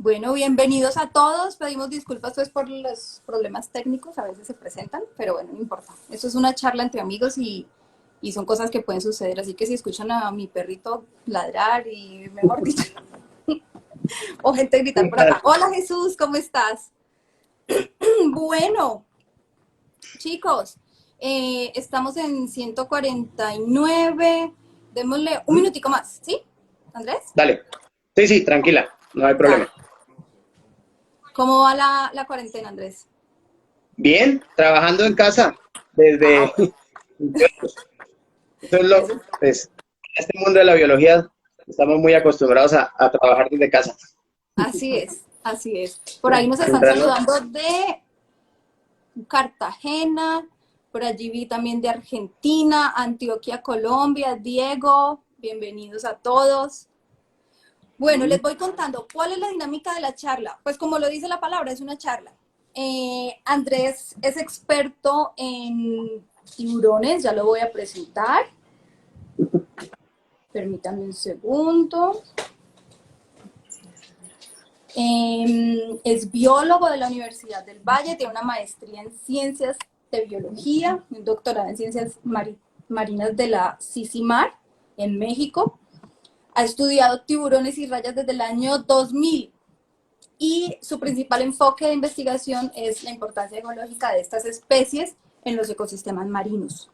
Bueno, bienvenidos a todos. Pedimos disculpas pues por los problemas técnicos, a veces se presentan, pero bueno, no importa. Esto es una charla entre amigos y son cosas que pueden suceder. Así que si escuchan a mi perrito ladrar y, mejor dicho, o gente gritar por acá. Hola Jesús, ¿cómo estás? Bueno, chicos, estamos en 149. Démosle un minutico más, ¿sí, Andrés? Dale. Sí, sí, tranquila, no hay Dale. problema. ¿Cómo va la cuarentena, Andrés? Bien, trabajando en casa Ah, desde... bueno, Eso es eso. pues, en este mundo de la biología estamos muy acostumbrados a trabajar desde casa. Así es, así es. Por ahí nos están Mientras no, saludando de Cartagena, por allí vi también de Argentina, Antioquia, Colombia, Diego, bienvenidos a todos. Bueno, les voy contando, ¿cuál es la dinámica de la charla? Pues como lo dice la palabra, es una charla. Andrés es experto en tiburones, ya lo voy a presentar. Permítanme un segundo. Es biólogo de la Universidad del Valle, tiene una maestría en ciencias de biología, un doctorado en ciencias marinas de la CICIMAR en México. Ha estudiado tiburones y rayas desde el año 2000 y su principal enfoque de investigación es la importancia ecológica de estas especies en los ecosistemas marinos.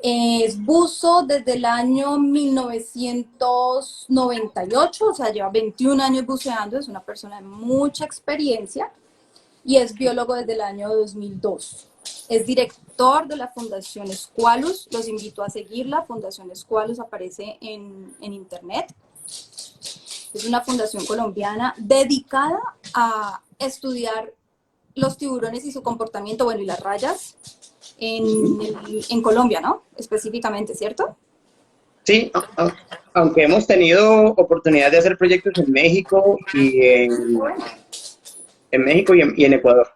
Es buzo desde el año 1998, o sea, lleva 21 años buceando, es una persona de mucha experiencia y es biólogo desde el año 2002. Es director de la Fundación Squalus, los invito a seguirla, Fundación Squalus aparece en internet. Es una fundación colombiana dedicada a estudiar los tiburones y su comportamiento, bueno, y las rayas en Colombia, ¿no? Específicamente, ¿cierto? sí, aunque hemos tenido oportunidad de hacer proyectos en México en México y en Ecuador.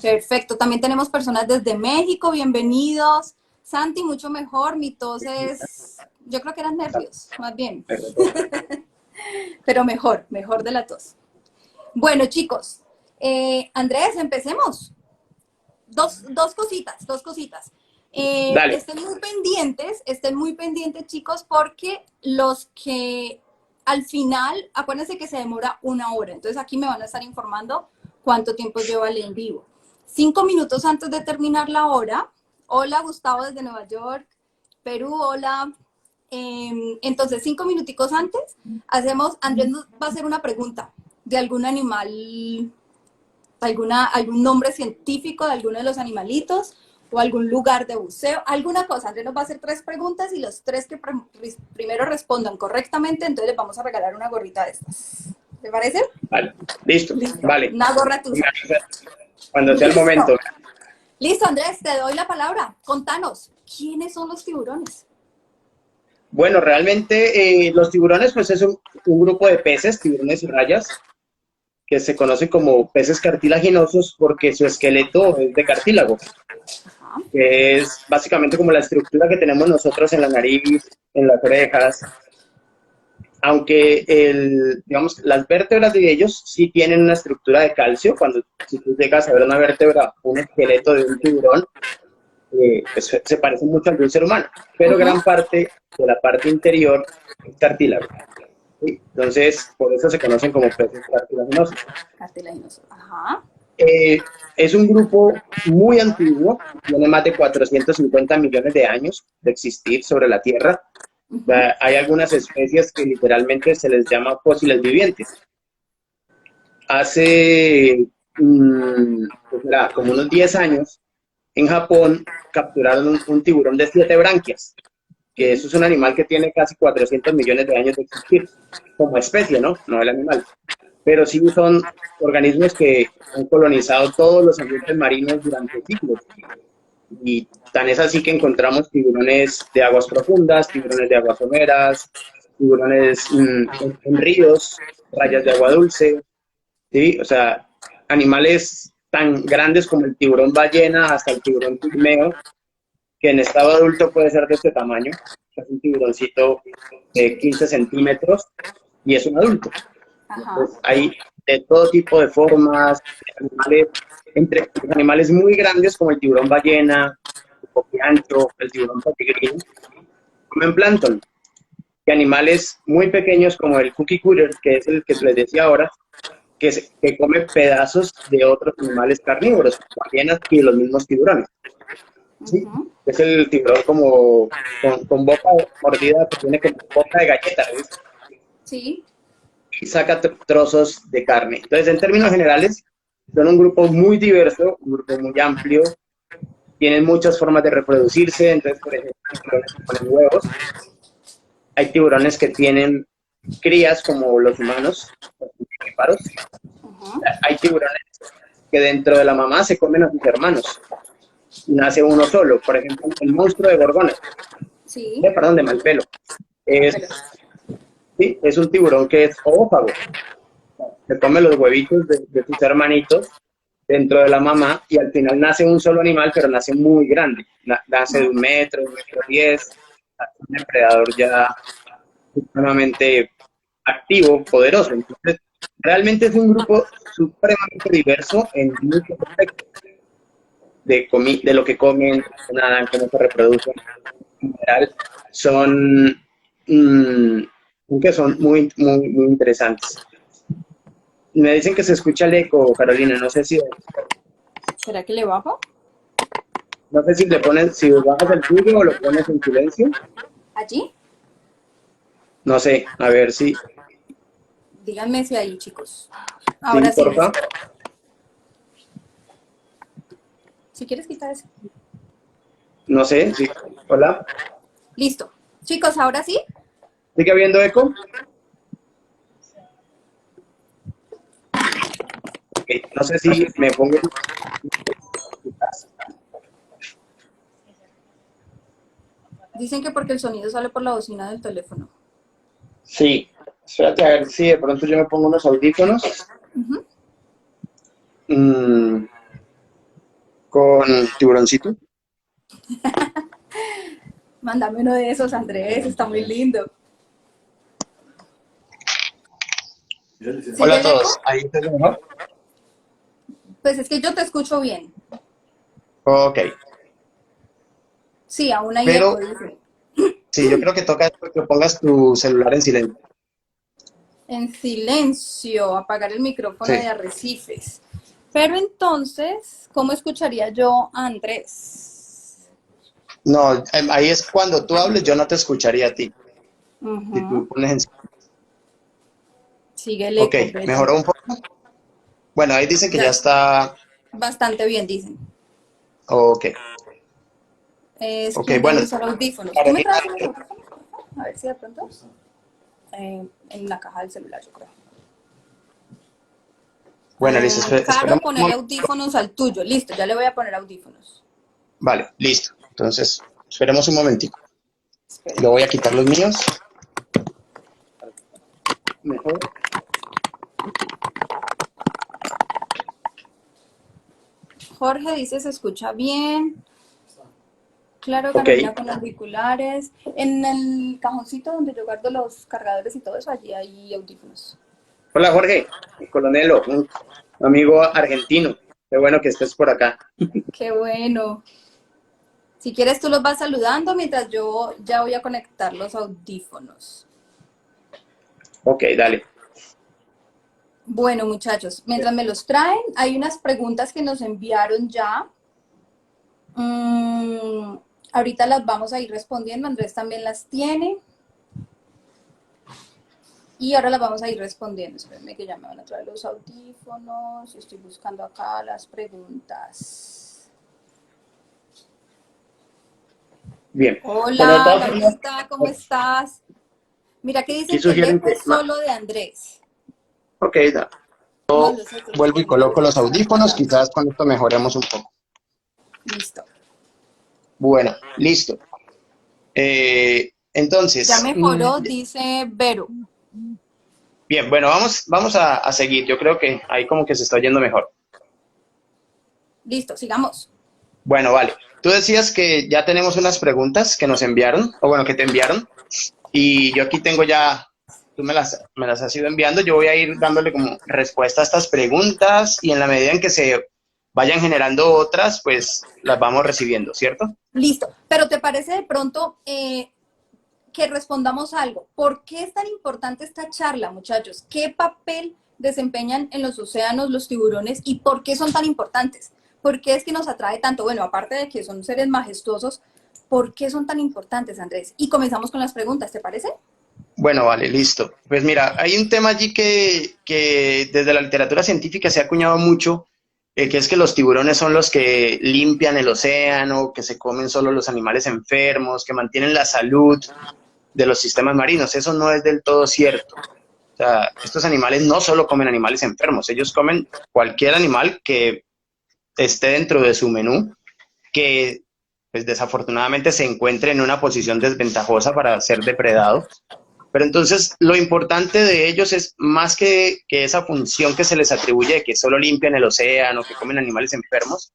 Perfecto. También tenemos personas desde México, bienvenidos. Santi, mucho mejor. Mi tos es, yo creo que eran nervios, más bien. Pero mejor, mejor de la tos. Bueno, chicos, Andrés, empecemos. Dos cositas, dos cositas. Dale, Estén muy pendientes, chicos, porque los que al final, acuérdense que se demora 1 hora, entonces aquí me van a estar informando cuánto tiempo lleva el en vivo. 5 minutos antes de terminar la hora, hola Gustavo desde Nueva York, Perú, hola. Entonces, 5 minuticos antes, Andrés nos va a hacer una pregunta de algún animal, algún nombre científico de alguno de los animalitos o algún lugar de buceo, alguna cosa. Andrés nos va a hacer 3 preguntas y los 3 que primero respondan correctamente, entonces les vamos a regalar una gorrita de estas. ¿Te parece? vale, listo, Listo. vale. Una gorra tuya. Cuando sea el momento. Listo. Listo, Andrés, te doy la palabra. Contanos, ¿quiénes son los tiburones? Bueno, realmente los tiburones pues es un grupo de peces, tiburones y rayas, que se conoce como peces cartilaginosos porque su esqueleto es de cartílago, Ajá. que es básicamente como la estructura que tenemos nosotros en la nariz, en las orejas, aunque digamos, las vértebras de ellos sí tienen una estructura de calcio. Si tú llegas a ver una vértebra, un esqueleto de un tiburón, pues se parece mucho al de un ser humano, pero Uh-huh. gran parte de la parte interior es cartílago. ¿Sí? Entonces, por eso se conocen como peces cartilaginosos. Cartilaginoso. Ajá. Es un grupo muy antiguo, tiene más de 450 millones de años de existir sobre la Tierra. Uh-huh. Hay algunas especies que literalmente se les llama fósiles vivientes. Hace pues como unos 10 años, en Japón capturaron un tiburón de 7 branquias, que eso es un animal que tiene casi 400 millones de años de existir, como especie, ¿no? No el animal. Pero sí son organismos que han colonizado todos los ambientes marinos durante siglos. Y tan es así que encontramos tiburones de aguas profundas, tiburones de aguas someras, tiburones en ríos, rayas de agua dulce, ¿sí? O sea, animales tan grandes como el tiburón ballena hasta el tiburón pigmeo, que en estado adulto puede ser de este tamaño. Es un tiburoncito de 15 centímetros y es un adulto. Ajá. Hay de todo tipo de formas, animales, entre los animales muy grandes como el tiburón ballena, el copiancho, el tiburón peregrino, comen plancton. Y animales muy pequeños como el cookie cutter, que es el que les decía ahora, que come pedazos de otros animales carnívoros, ballenas y los mismos tiburones. ¿Sí? Ujú. Es el tiburón como con boca mordida, que tiene como boca de galleta, ¿ves? Sí. Y saca trozos de carne. Entonces, en términos generales, son un grupo muy diverso, un grupo muy amplio, tienen muchas formas de reproducirse, entonces, por ejemplo, hay tiburones que ponen huevos, hay tiburones que tienen crías como los humanos, los vivíparos, Ujú. hay tiburones que dentro de la mamá se comen a sus hermanos, nace uno solo, por ejemplo, el monstruo de Gorgona, Sí. perdón, de Malpelo, De mal pelo. es, sí, es un tiburón que es oófago, se come los huevitos de sus hermanitos dentro de la mamá y al final nace un solo animal, pero nace muy grande. Nace de un metro 10, un depredador ya supremamente activo, poderoso. Entonces, realmente es un grupo supremamente diverso en muchos aspectos de lo que comen, nadan, cómo se reproducen. En general, son, mm, que son muy interesantes. Me dicen que se escucha el eco, Carolina. ¿Será que le bajo? No sé si le pones, si bajas el tuyo o lo pones en silencio. ¿Allí? No sé, a ver si, Díganme si ahí, chicos. sí, Ahora sí, porfa. listo. Si quieres quitar eso. No sé, sí. Hola. Listo. Chicos, ahora sí. ¿Sigue habiendo eco? Ok, no sé si me pongo. Dicen que porque el sonido sale por la bocina del teléfono. Sí. Espérate a ver si de pronto yo me pongo unos audífonos Ujú. mm, con tiburoncito. Mándame uno de esos, Andrés. Está muy lindo. Hola ¿Sigue a el eco? todos. ¿Ahí está mejor? Pues es que yo te escucho bien. Ok. Sí, aún hay eco, Pero dice. sí, yo creo que toca que pongas tu celular en silencio. En silencio, apagar el micrófono de Sí. arrecifes. Pero entonces, ¿cómo escucharía yo a Andrés? No, ahí es cuando tú hables, yo no te escucharía a ti. Si tú Ujú. pones en silencio. Sigue el Ok, eco, pero mejoró un poco. Bueno, ahí dicen que ya ya, está. bastante bien, dicen. Ok, Es ok, quien debe bueno, usar audífonos. ¿Tú me Carolina, traes unos audífonos? A ver si de pronto. En la caja del celular, yo creo. bueno, listo, Caro, esperemos un ponerle momento. audífonos al tuyo. Listo, ya le voy a poner audífonos. Vale, listo. Entonces, esperemos un momentico. Yo voy Esperemos. a quitar los míos. Mejor. Jorge dice se escucha bien. Claro, Ok. Carolina con auriculares. En el cajoncito donde yo guardo los cargadores y todo eso, allí hay audífonos. Hola, Jorge, Colonelo, un amigo argentino. Qué bueno que estés por acá. Qué bueno. Si quieres, tú los vas saludando mientras yo ya voy a conectar los audífonos. Ok, dale. Bueno, muchachos, mientras me los traen, hay unas preguntas que nos enviaron ya. Mm, ahorita las vamos a ir respondiendo. Andrés también las tiene. Y ahora las vamos a ir respondiendo. Espérenme que ya me van a traer los audífonos. Estoy buscando acá las preguntas. Bien. Bueno, de Hola, todas formas, Laurita, ¿cómo estás? Mira que aquí dicen que el sugieren eco que. es solo de Andrés. Ok, No lo sé, pero vuelvo y esperemos que coloco les los funcione por audífonos. acá. Quizás con esto mejoremos un poco. Listo. Bueno, listo. Ya Entonces, mejoró, dice Vero. bien, bueno, vamos a seguir. Yo creo que ahí como que se está yendo mejor. Listo, sigamos. Bueno, vale. Tú decías que ya tenemos unas preguntas que nos enviaron, o bueno, que te enviaron, y yo aquí tengo ya. tú me las has ido enviando, yo voy a ir dándole como respuesta a estas preguntas y en la medida en que se vayan generando otras, pues las vamos recibiendo, ¿cierto? Listo, pero ¿te parece de pronto que respondamos algo? ¿Por qué es tan importante esta charla, muchachos? ¿Qué papel desempeñan en los océanos los tiburones y por qué son tan importantes? ¿Por qué es que nos atrae tanto? Bueno, aparte de que son seres majestuosos, ¿por qué son tan importantes, Andrés? Y comenzamos con las preguntas, ¿te parece? Bueno, vale, listo. Pues mira, hay un tema allí que desde la literatura científica se ha acuñado mucho, que es que los tiburones son los que limpian el océano, que se comen solo los animales enfermos, que mantienen la salud de los sistemas marinos. Eso no es del todo cierto. O sea, estos animales no solo comen animales enfermos, ellos comen cualquier animal que esté dentro de su menú, que pues desafortunadamente se encuentre en una posición desventajosa para ser depredado. Pero entonces lo importante de ellos es más que esa función que se les atribuye de que solo limpian el océano, que comen animales enfermos,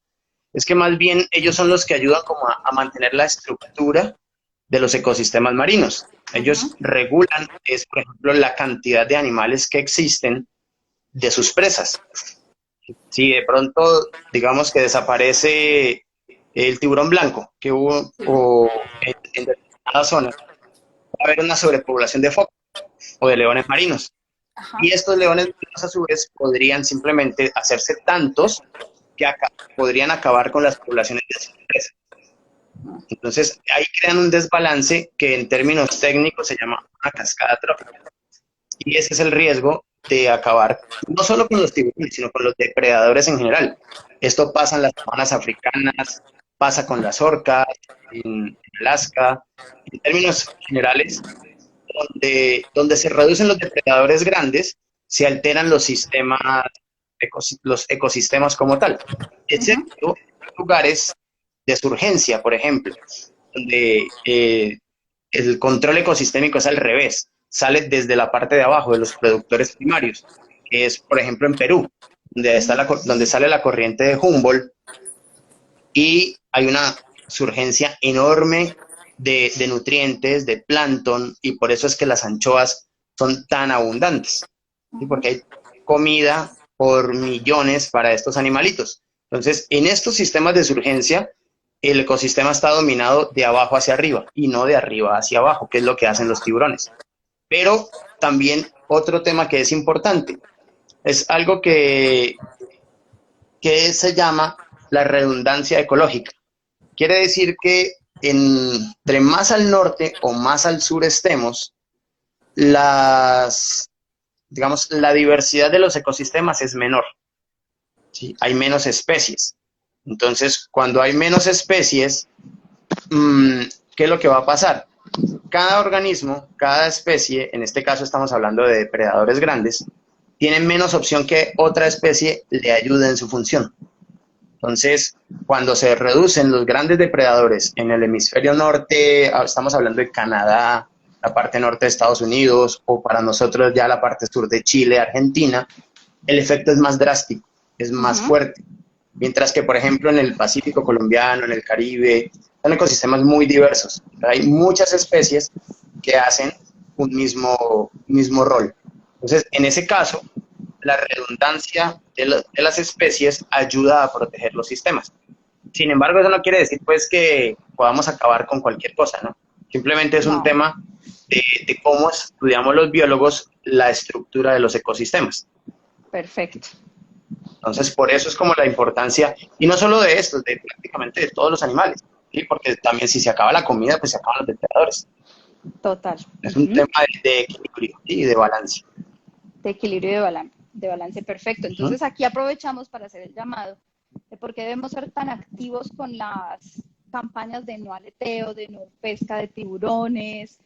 es que más bien ellos son los que ayudan como a mantener la estructura de los ecosistemas marinos. Ellos Ujú. regulan, es, por ejemplo, la cantidad de animales que existen de sus presas. Si de pronto, digamos que desaparece el tiburón blanco que hubo Sí. o en determinadas zonas, va a haber una sobrepoblación de focas o de leones marinos. Ajá. Y estos leones marinos, a su vez, podrían simplemente hacerse tantos que podrían acabar con las poblaciones de sus presas. Entonces, ahí crean un desbalance que en términos técnicos se llama una cascada trófica. Y ese es el riesgo de acabar no solo con los tiburones, sino con los depredadores en general. Esto pasa en las sabanas africanas, pasa con las orcas, en Alaska. En términos generales, donde se reducen los depredadores grandes, se alteran los sistemas, los ecosistemas como tal, Ujú. excepto en lugares de surgencia, por ejemplo, donde el control ecosistémico es al revés, sale desde la parte de abajo de los productores primarios, que es, por ejemplo, en Perú, donde sale la corriente de Humboldt y hay una surgencia enorme de nutrientes, de plancton, y por eso es que las anchoas son tan abundantes, ¿sí? Porque hay comida por millones para estos animalitos. Entonces, en estos sistemas de surgencia, el ecosistema está dominado de abajo hacia arriba y no de arriba hacia abajo, que es lo que hacen los tiburones. Pero también otro tema que es importante, es algo que se llama la redundancia ecológica. Quiere decir que entre más al norte o más al sur estemos, digamos, la diversidad de los ecosistemas es menor, ¿sí? Hay menos especies. Entonces, cuando hay menos especies, ¿qué es lo que va a pasar? Cada organismo, cada especie, en este caso estamos hablando de depredadores grandes, tienen menos opción que otra especie le ayude en su función. Entonces, cuando se reducen los grandes depredadores en el hemisferio norte, estamos hablando de Canadá, la parte norte de Estados Unidos, o para nosotros ya la parte sur de Chile, Argentina, el efecto es más drástico, es más Ujú. fuerte. Mientras que, por ejemplo, en el Pacífico colombiano, en el Caribe, son ecosistemas muy diversos. Hay muchas especies que hacen un mismo rol. Entonces, en ese caso, la redundancia de las especies ayuda a proteger los sistemas. Sin embargo, eso no quiere decir pues que podamos acabar con cualquier cosa, ¿no? Simplemente es un No, tema de cómo estudiamos los biólogos la estructura de los ecosistemas. perfecto. Entonces, por eso es como la importancia, y no solo de estos, de prácticamente de todos los animales, ¿sí? Porque también si se acaba la comida, pues se acaban los depredadores. Total. Es un Ujú. tema de equilibrio y de balance. De equilibrio y de balance perfecto. Uh -huh. Entonces aquí aprovechamos para hacer el llamado de por qué debemos ser tan activos con las campañas de no aleteo, de no pesca de tiburones.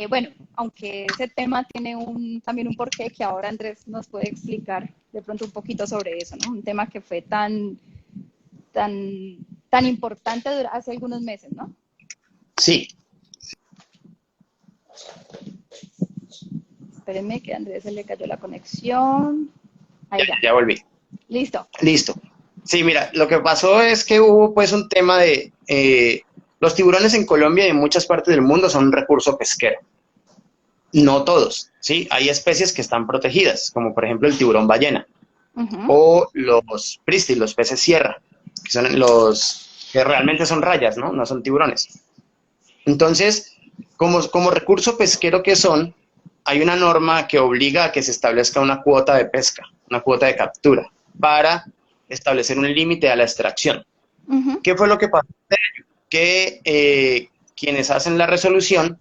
Bueno, aunque ese tema tiene también un porqué que ahora Andrés nos puede explicar de pronto un poquito sobre eso, ¿no? Un tema que fue tan, tan importante hace algunos meses, ¿no? Sí, Espérenme que a Andrés se le cayó la conexión. Ahí ya. ya volví. Listo. Listo. Sí, mira, lo que pasó es que hubo pues un tema de los tiburones en Colombia y en muchas partes del mundo son un recurso pesquero. No todos, ¿sí? Hay especies que están protegidas, como por ejemplo el tiburón ballena Ujú. o los pristis, los peces sierra, que son los que realmente son rayas, ¿no? No son tiburones. Entonces, como recurso pesquero que son, hay una norma que obliga a que se establezca una cuota de pesca, una cuota de captura, para establecer un límite a la extracción. Ujú. ¿Qué fue lo que pasó? Que quienes hacen la resolución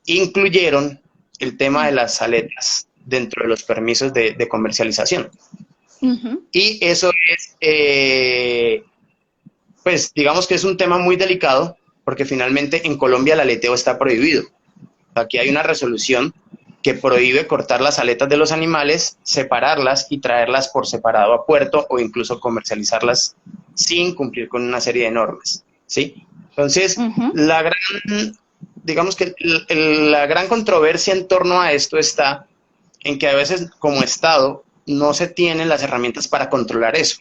incluyeron el tema de las aletas dentro de los permisos de comercialización. Ujú. Y eso es, pues digamos que es un tema muy delicado, porque finalmente en Colombia el aleteo está prohibido. Aquí hay una resolución que prohíbe cortar las aletas de los animales, separarlas y traerlas por separado a puerto o incluso comercializarlas sin cumplir con una serie de normas, ¿sí? Entonces, Ujú. digamos que la gran controversia en torno a esto está en que a veces como Estado no se tienen las herramientas para controlar eso,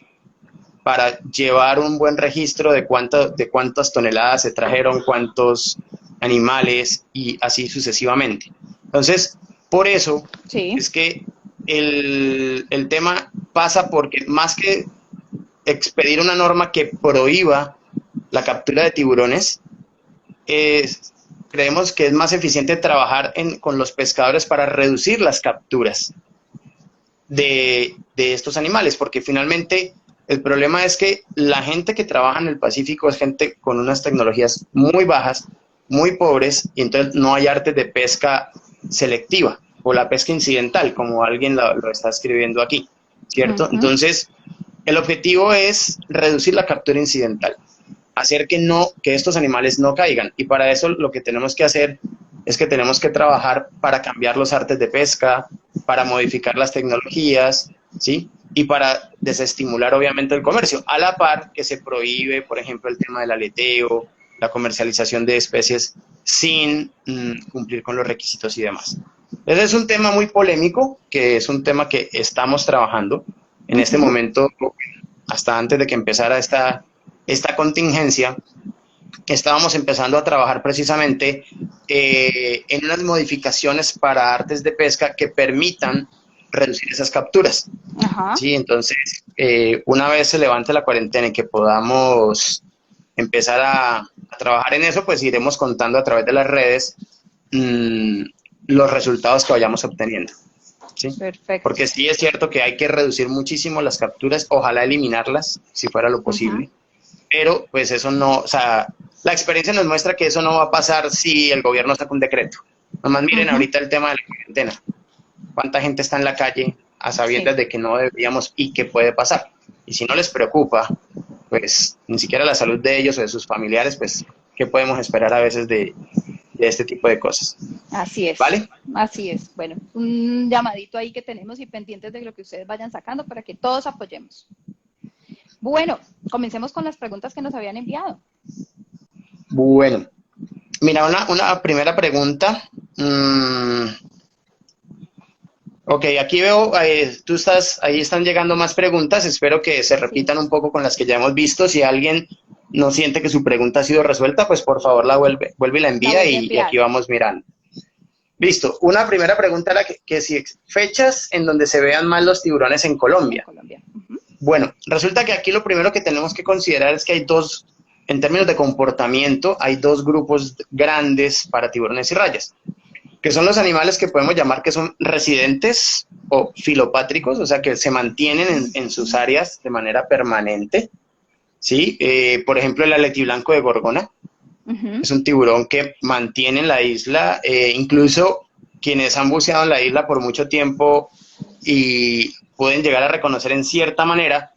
para llevar un buen registro de cuántas toneladas se trajeron, cuántos animales y así sucesivamente. Entonces, por eso Sí. es que el tema pasa porque más que expedir una norma que prohíba la captura de tiburones, es, creemos que es más eficiente trabajar con los pescadores para reducir las capturas de estos animales, porque finalmente el problema es que la gente que trabaja en el Pacífico es gente con unas tecnologías muy bajas, muy pobres, y entonces no hay artes de pesca selectiva o la pesca incidental, como alguien lo está escribiendo aquí, ¿cierto? Ujú. Entonces, el objetivo es reducir la captura incidental, hacer que estos animales no caigan, y para eso lo que tenemos que hacer es que tenemos que trabajar para cambiar los artes de pesca, para modificar las tecnologías, ¿sí? Y para desestimular obviamente el comercio, a la par que se prohíbe, por ejemplo, el tema del aleteo, la comercialización de especies sin cumplir con los requisitos y demás. Ese es un tema muy polémico, que es un tema que estamos trabajando en este Ujú. momento, hasta antes de que empezara esta contingencia, estábamos empezando a trabajar precisamente en unas modificaciones para artes de pesca que permitan reducir esas capturas. Ajá. Sí, entonces, una vez se levante la cuarentena y que podamos empezar a trabajar en eso, pues iremos contando a través de las redes mmm, los resultados que vayamos obteniendo. ¿Sí? Perfecto. Porque sí es cierto que hay que reducir muchísimo las capturas, ojalá eliminarlas, si fuera lo Ujú. posible, pero pues eso no, o sea, la experiencia nos muestra que eso no va a pasar si el gobierno saca un decreto. Nomás miren Ujú. ahorita el tema de la cuarentena, cuánta gente está en la calle a Sí. sabiendas de que no deberíamos y qué puede pasar. Y si no les preocupa, pues ni siquiera la salud de ellos o de sus familiares, pues, ¿qué podemos esperar a veces de este tipo de cosas? Así es, ¿Vale? así es. Bueno, un llamadito ahí que tenemos y pendientes de lo que ustedes vayan sacando para que todos apoyemos. Bueno, comencemos con las preguntas que nos habían enviado. Bueno, mira, una primera pregunta. Ok, aquí veo, ahí están llegando más preguntas. Espero que se Sí, repitan un poco con las que ya hemos visto. Si alguien no siente que su pregunta ha sido resuelta, pues por favor la vuelve y la la envía vuelve a y aquí enviar. vamos mirando. Listo. Una primera pregunta era que si fechas en donde se vean más los tiburones en En Colombia. Colombia. Ujú. Bueno, resulta que aquí lo primero que tenemos que considerar es que hay dos, en términos de comportamiento, hay dos grupos grandes para tiburones y rayas, que son los animales que podemos llamar que son residentes o filopátricos, o sea, que se mantienen en sus áreas de manera permanente, ¿sí? Por ejemplo, el aletiblanco de Gorgona Ujú. es un tiburón que mantiene en la isla, incluso quienes han buceado en la isla por mucho tiempo y pueden llegar a reconocer en cierta manera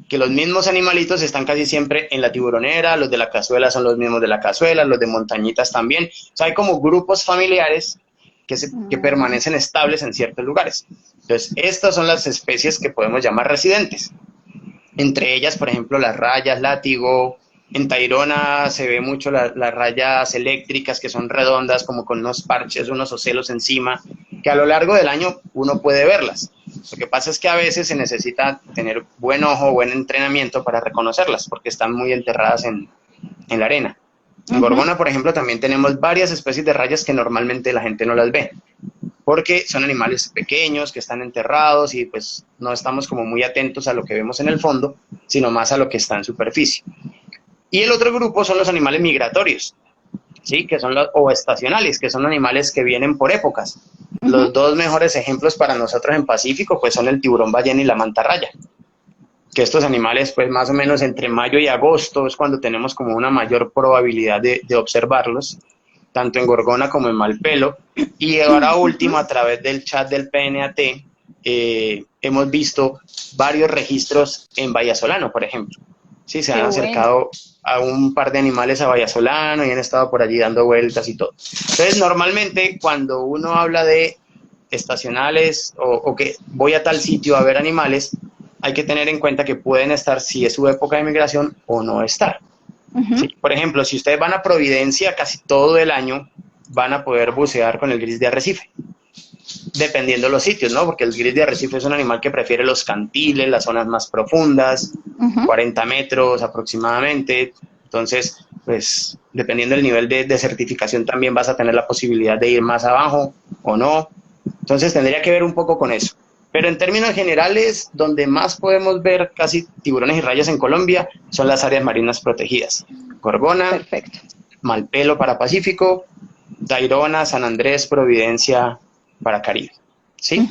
que los mismos animalitos están casi siempre en la tiburonera, los de la cazuela son los mismos de la cazuela, los de montañitas también. O sea, hay como grupos familiares que Mm. permanecen estables en ciertos lugares. Entonces, estas son las especies que podemos llamar residentes. Entre ellas, por ejemplo, las rayas, látigo. En Tayrona se ve mucho las rayas eléctricas que son redondas, como con unos parches, unos ocelos encima, que a lo largo del año uno puede verlas. Lo que pasa es que a veces se necesita tener buen ojo, buen entrenamiento para reconocerlas, porque están muy enterradas en la arena. En Ujú. Gorgona, por ejemplo, también tenemos varias especies de rayas que normalmente la gente no las ve. porque son animales pequeños que están enterrados y pues no estamos como muy atentos a lo que vemos en el fondo, sino más a lo que está en superficie. Y el otro grupo son los animales migratorios, ¿sí? Que son o estacionales, que son animales que vienen por épocas. Los dos mejores ejemplos para nosotros en Pacífico pues son el tiburón ballena y la mantarraya, que estos animales pues más o menos entre mayo y agosto es cuando tenemos como una mayor probabilidad de observarlos, tanto en Gorgona como en Malpelo. Y ahora último, a través del chat del PNAT, hemos visto varios registros en Vallasolano, por ejemplo. Sí, se han acercado a un par de animales a Vallasolano y han estado por allí dando vueltas y todo. Entonces, normalmente cuando uno habla de estacionales o que voy a tal sitio a ver animales, hay que tener en cuenta que pueden estar si es su época de migración o no estar. ¿Sí? Por ejemplo, si ustedes van a Providencia casi todo el año, van a poder bucear con el gris de arrecife, dependiendo de los sitios, ¿no? Porque el gris de arrecife es un animal que prefiere los cantiles, las zonas más profundas, 40 metros aproximadamente. Entonces, pues, dependiendo del nivel de certificación, también vas a tener la posibilidad de ir más abajo o no. Entonces, tendría que ver un poco con eso. Pero en términos generales, donde más podemos ver casi tiburones y rayas en Colombia son las áreas marinas protegidas. Gorgona, Perfecto. Malpelo para Pacífico, Tayrona, San Andrés, Providencia para Caribe. ¿Sí?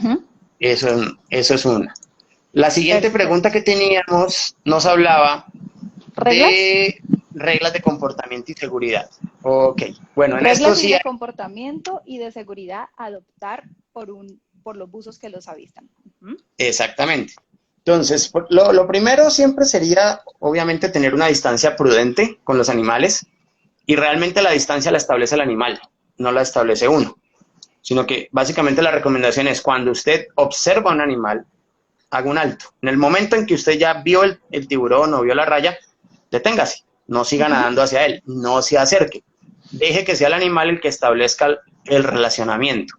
Eso es una. La siguiente pregunta que teníamos nos hablaba de reglas de comportamiento y seguridad. Ok, bueno, en esto sí Reglas de comportamiento y de seguridad a adoptar por los buzos que los avistan. Exactamente. Entonces, lo primero siempre sería, obviamente, tener una distancia prudente con los animales y realmente la distancia la establece el animal, no la establece uno, sino que básicamente la recomendación es cuando usted observa un animal, haga un alto. En el momento en que usted ya vio el tiburón o vio la raya, deténgase, no siga nadando hacia él, no se acerque. Deje que sea el animal el que establezca el relacionamiento.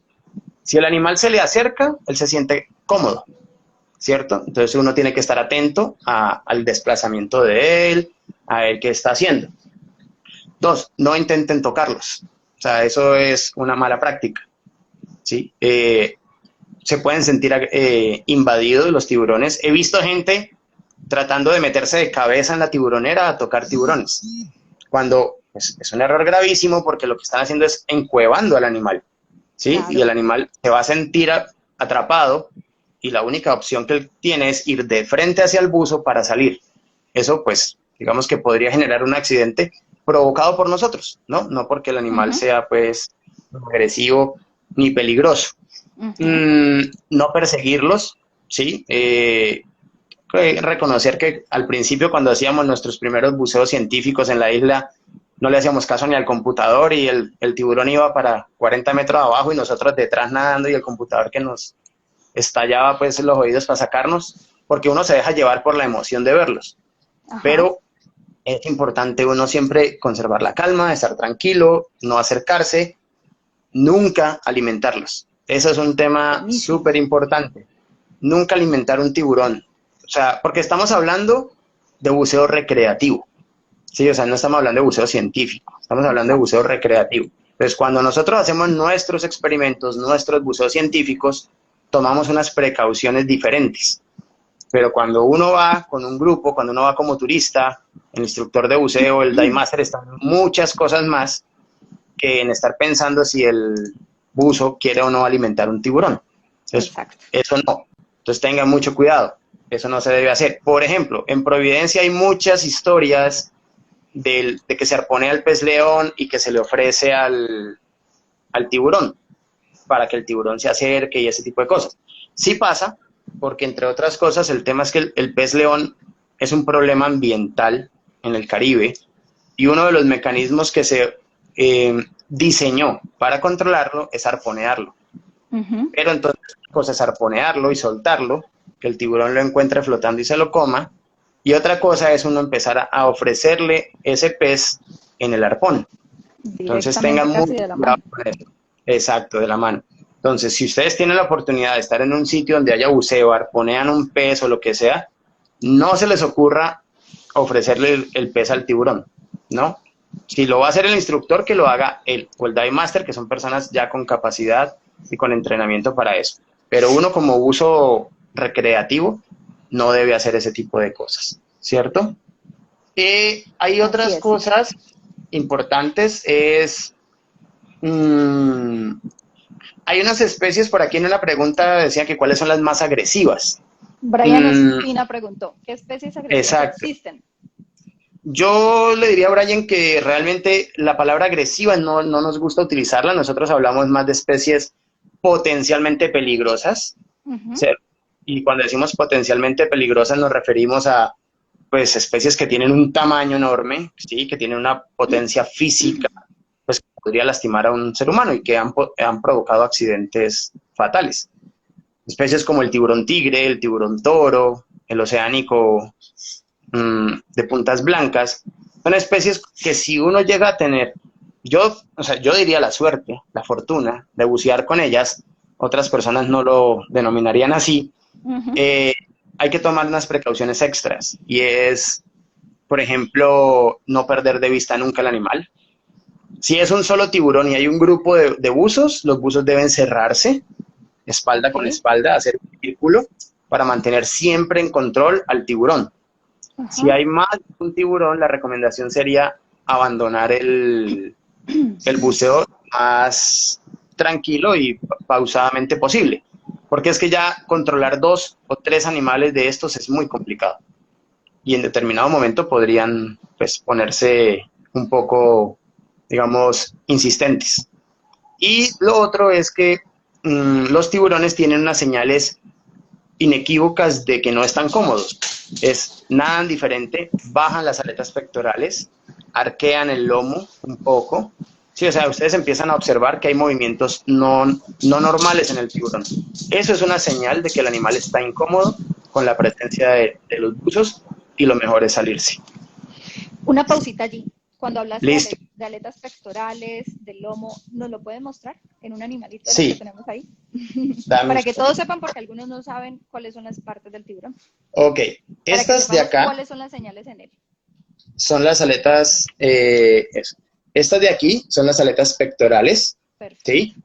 Si el animal se le acerca, él se siente cómodo, ¿cierto? Entonces uno tiene que estar atento al desplazamiento de él, a ver qué está haciendo. 2, no intenten tocarlos. O sea, eso es una mala práctica, ¿sí? Se pueden sentir invadidos los tiburones. He visto gente tratando de meterse de cabeza en la tiburonera a tocar tiburones, cuando pues, es un error gravísimo porque lo que están haciendo es encuevando al animal, ¿sí? Claro. Y el animal se va a sentir atrapado y la única opción que él tiene es ir de frente hacia el buzo para salir. Eso, pues, digamos que podría generar un accidente provocado por nosotros, ¿no? No porque el animal sea, pues, agresivo ni peligroso. No perseguirlos, ¿sí? Reconocer que al principio, cuando hacíamos nuestros primeros buceos científicos en la isla, no le hacíamos caso ni al computador y el tiburón iba para 40 metros abajo y nosotros detrás nadando y el computador que nos estallaba pues los oídos para sacarnos, porque uno se deja llevar por la emoción de verlos. Pero es importante uno siempre conservar la calma, estar tranquilo, no acercarse, nunca alimentarlos. Eso es un tema súper importante. Nunca alimentar un tiburón. O sea, porque estamos hablando de buceo recreativo. Sí, o sea, no estamos hablando de buceo científico, estamos hablando de buceo recreativo. Entonces, cuando nosotros hacemos nuestros experimentos, nuestros buceos científicos, tomamos unas precauciones diferentes. Pero cuando uno va con un grupo, cuando uno va como turista, el instructor de buceo, el dive master, están muchas cosas más que en estar pensando si el buzo quiere o no alimentar un tiburón. Entonces, eso no. Entonces tengan mucho cuidado. Eso no se debe hacer. Por ejemplo, en Providencia hay muchas historias de que se arponea al pez león y que se le ofrece al tiburón para que el tiburón se acerque y ese tipo de cosas. Sí pasa, porque entre otras cosas el tema es que el pez león es un problema ambiental en el Caribe y uno de los mecanismos que se diseñó para controlarlo es arponearlo. Pero entonces una cosa es arponearlo y soltarlo, que el tiburón lo encuentre flotando y se lo coma, y otra cosa es uno empezar a ofrecerle ese pez en el arpón. Entonces tengan mucho cuidado con eso. Exacto, de la mano. Entonces, si ustedes tienen la oportunidad de estar en un sitio donde haya buceo, arponean un pez o lo que sea, no se les ocurra ofrecerle el pez al tiburón, ¿no? Si lo va a hacer el instructor, que lo haga él, o el dive master, que son personas ya con capacidad y con entrenamiento para eso. Pero uno como uso recreativo no debe hacer ese tipo de cosas, ¿cierto? Hay otras cosas importantes, hay unas especies, por aquí en una pregunta decía que cuáles son las más agresivas. Brian Ospina preguntó, ¿qué especies agresivas Exacto. existen? Yo le diría a Brian que realmente la palabra agresiva no nos gusta utilizarla. Nosotros hablamos más de especies potencialmente peligrosas. Y cuando decimos potencialmente peligrosas nos referimos a pues especies que tienen un tamaño enorme, ¿sí? Que tienen una potencia física, pues que podría lastimar a un ser humano y que han provocado accidentes fatales. Especies como el tiburón tigre, el tiburón toro, el oceánico de puntas blancas, son especies que si uno llega a tener, yo diría la suerte, la fortuna de bucear con ellas, otras personas no lo denominarían así, hay que tomar unas precauciones extras y es, por ejemplo, no perder de vista nunca el animal. Si es un solo tiburón y hay un grupo de buzos, los buzos deben cerrarse, espalda con espalda, hacer un círculo para mantener siempre en control al tiburón. Si hay más de un tiburón, la recomendación sería abandonar el buceo más tranquilo y pausadamente posible, porque es que ya controlar 2 o 3 animales de estos es muy complicado y en determinado momento podrían pues ponerse un poco, digamos, insistentes. Y lo otro es que los tiburones tienen unas señales inequívocas de que no están cómodos. Nadan diferente, bajan las aletas pectorales, arquean el lomo un poco. Sí, o sea, ustedes empiezan a observar que hay movimientos no normales en el tiburón. Eso es una señal de que el animal está incómodo con la presencia de los buzos y lo mejor es salirse. Una pausita allí. Cuando hablas de aletas pectorales, del lomo, ¿nos lo puedes mostrar en un animalito de sí. los que tenemos ahí? Para que todos sepan, porque algunos no saben cuáles son las partes del tiburón. Ok, estas de acá. ¿Cuáles son las señales en él? Son las aletas, estas de aquí son las aletas pectorales. Perfecto. ¿Sí?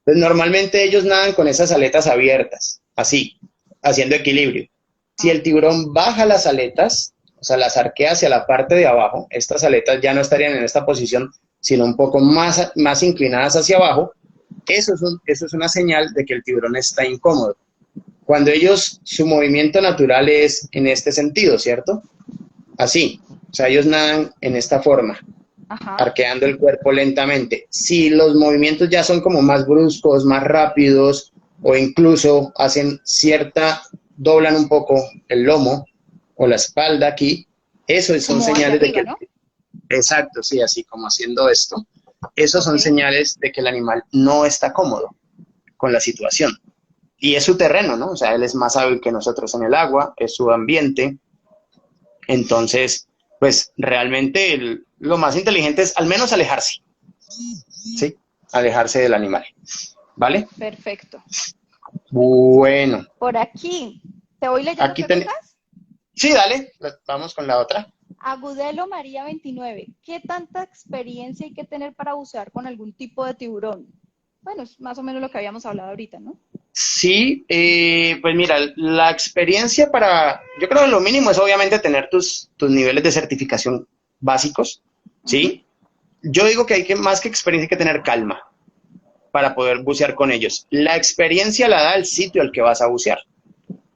Pues normalmente ellos nadan con esas aletas abiertas, así, haciendo equilibrio. Si el tiburón baja las aletas, o sea, las arquea hacia la parte de abajo, estas aletas ya no estarían en esta posición, sino un poco más inclinadas hacia abajo. Eso es una señal de que el tiburón está incómodo. Cuando su movimiento natural es en este sentido, ¿cierto? Así, o sea, ellos nadan en esta forma, arqueando el cuerpo lentamente. Si los movimientos ya son como más bruscos, más rápidos, o incluso doblan un poco el lomo o la espalda aquí, eso son señales de que... ¿no? Exacto, sí, así como haciendo esto. Esos son señales de que el animal no está cómodo con la situación. Y es su terreno, ¿no? O sea, él es más hábil que nosotros en el agua, es su ambiente. Entonces, pues realmente lo más inteligente es al menos alejarse. ¿Sí? Alejarse del animal. ¿Vale? Perfecto. Bueno. Por aquí. ¿Te voy leyendo preguntas? Sí, dale. Vamos con la otra. Agudelo María 29. ¿Qué tanta experiencia hay que tener para bucear con algún tipo de tiburón? Bueno, es más o menos lo que habíamos hablado ahorita, ¿no? Sí, pues mira, la experiencia yo creo que lo mínimo es obviamente tener tus niveles de certificación básicos, ¿sí? Yo digo que más que experiencia hay que tener calma para poder bucear con ellos. La experiencia la da el sitio al que vas a bucear,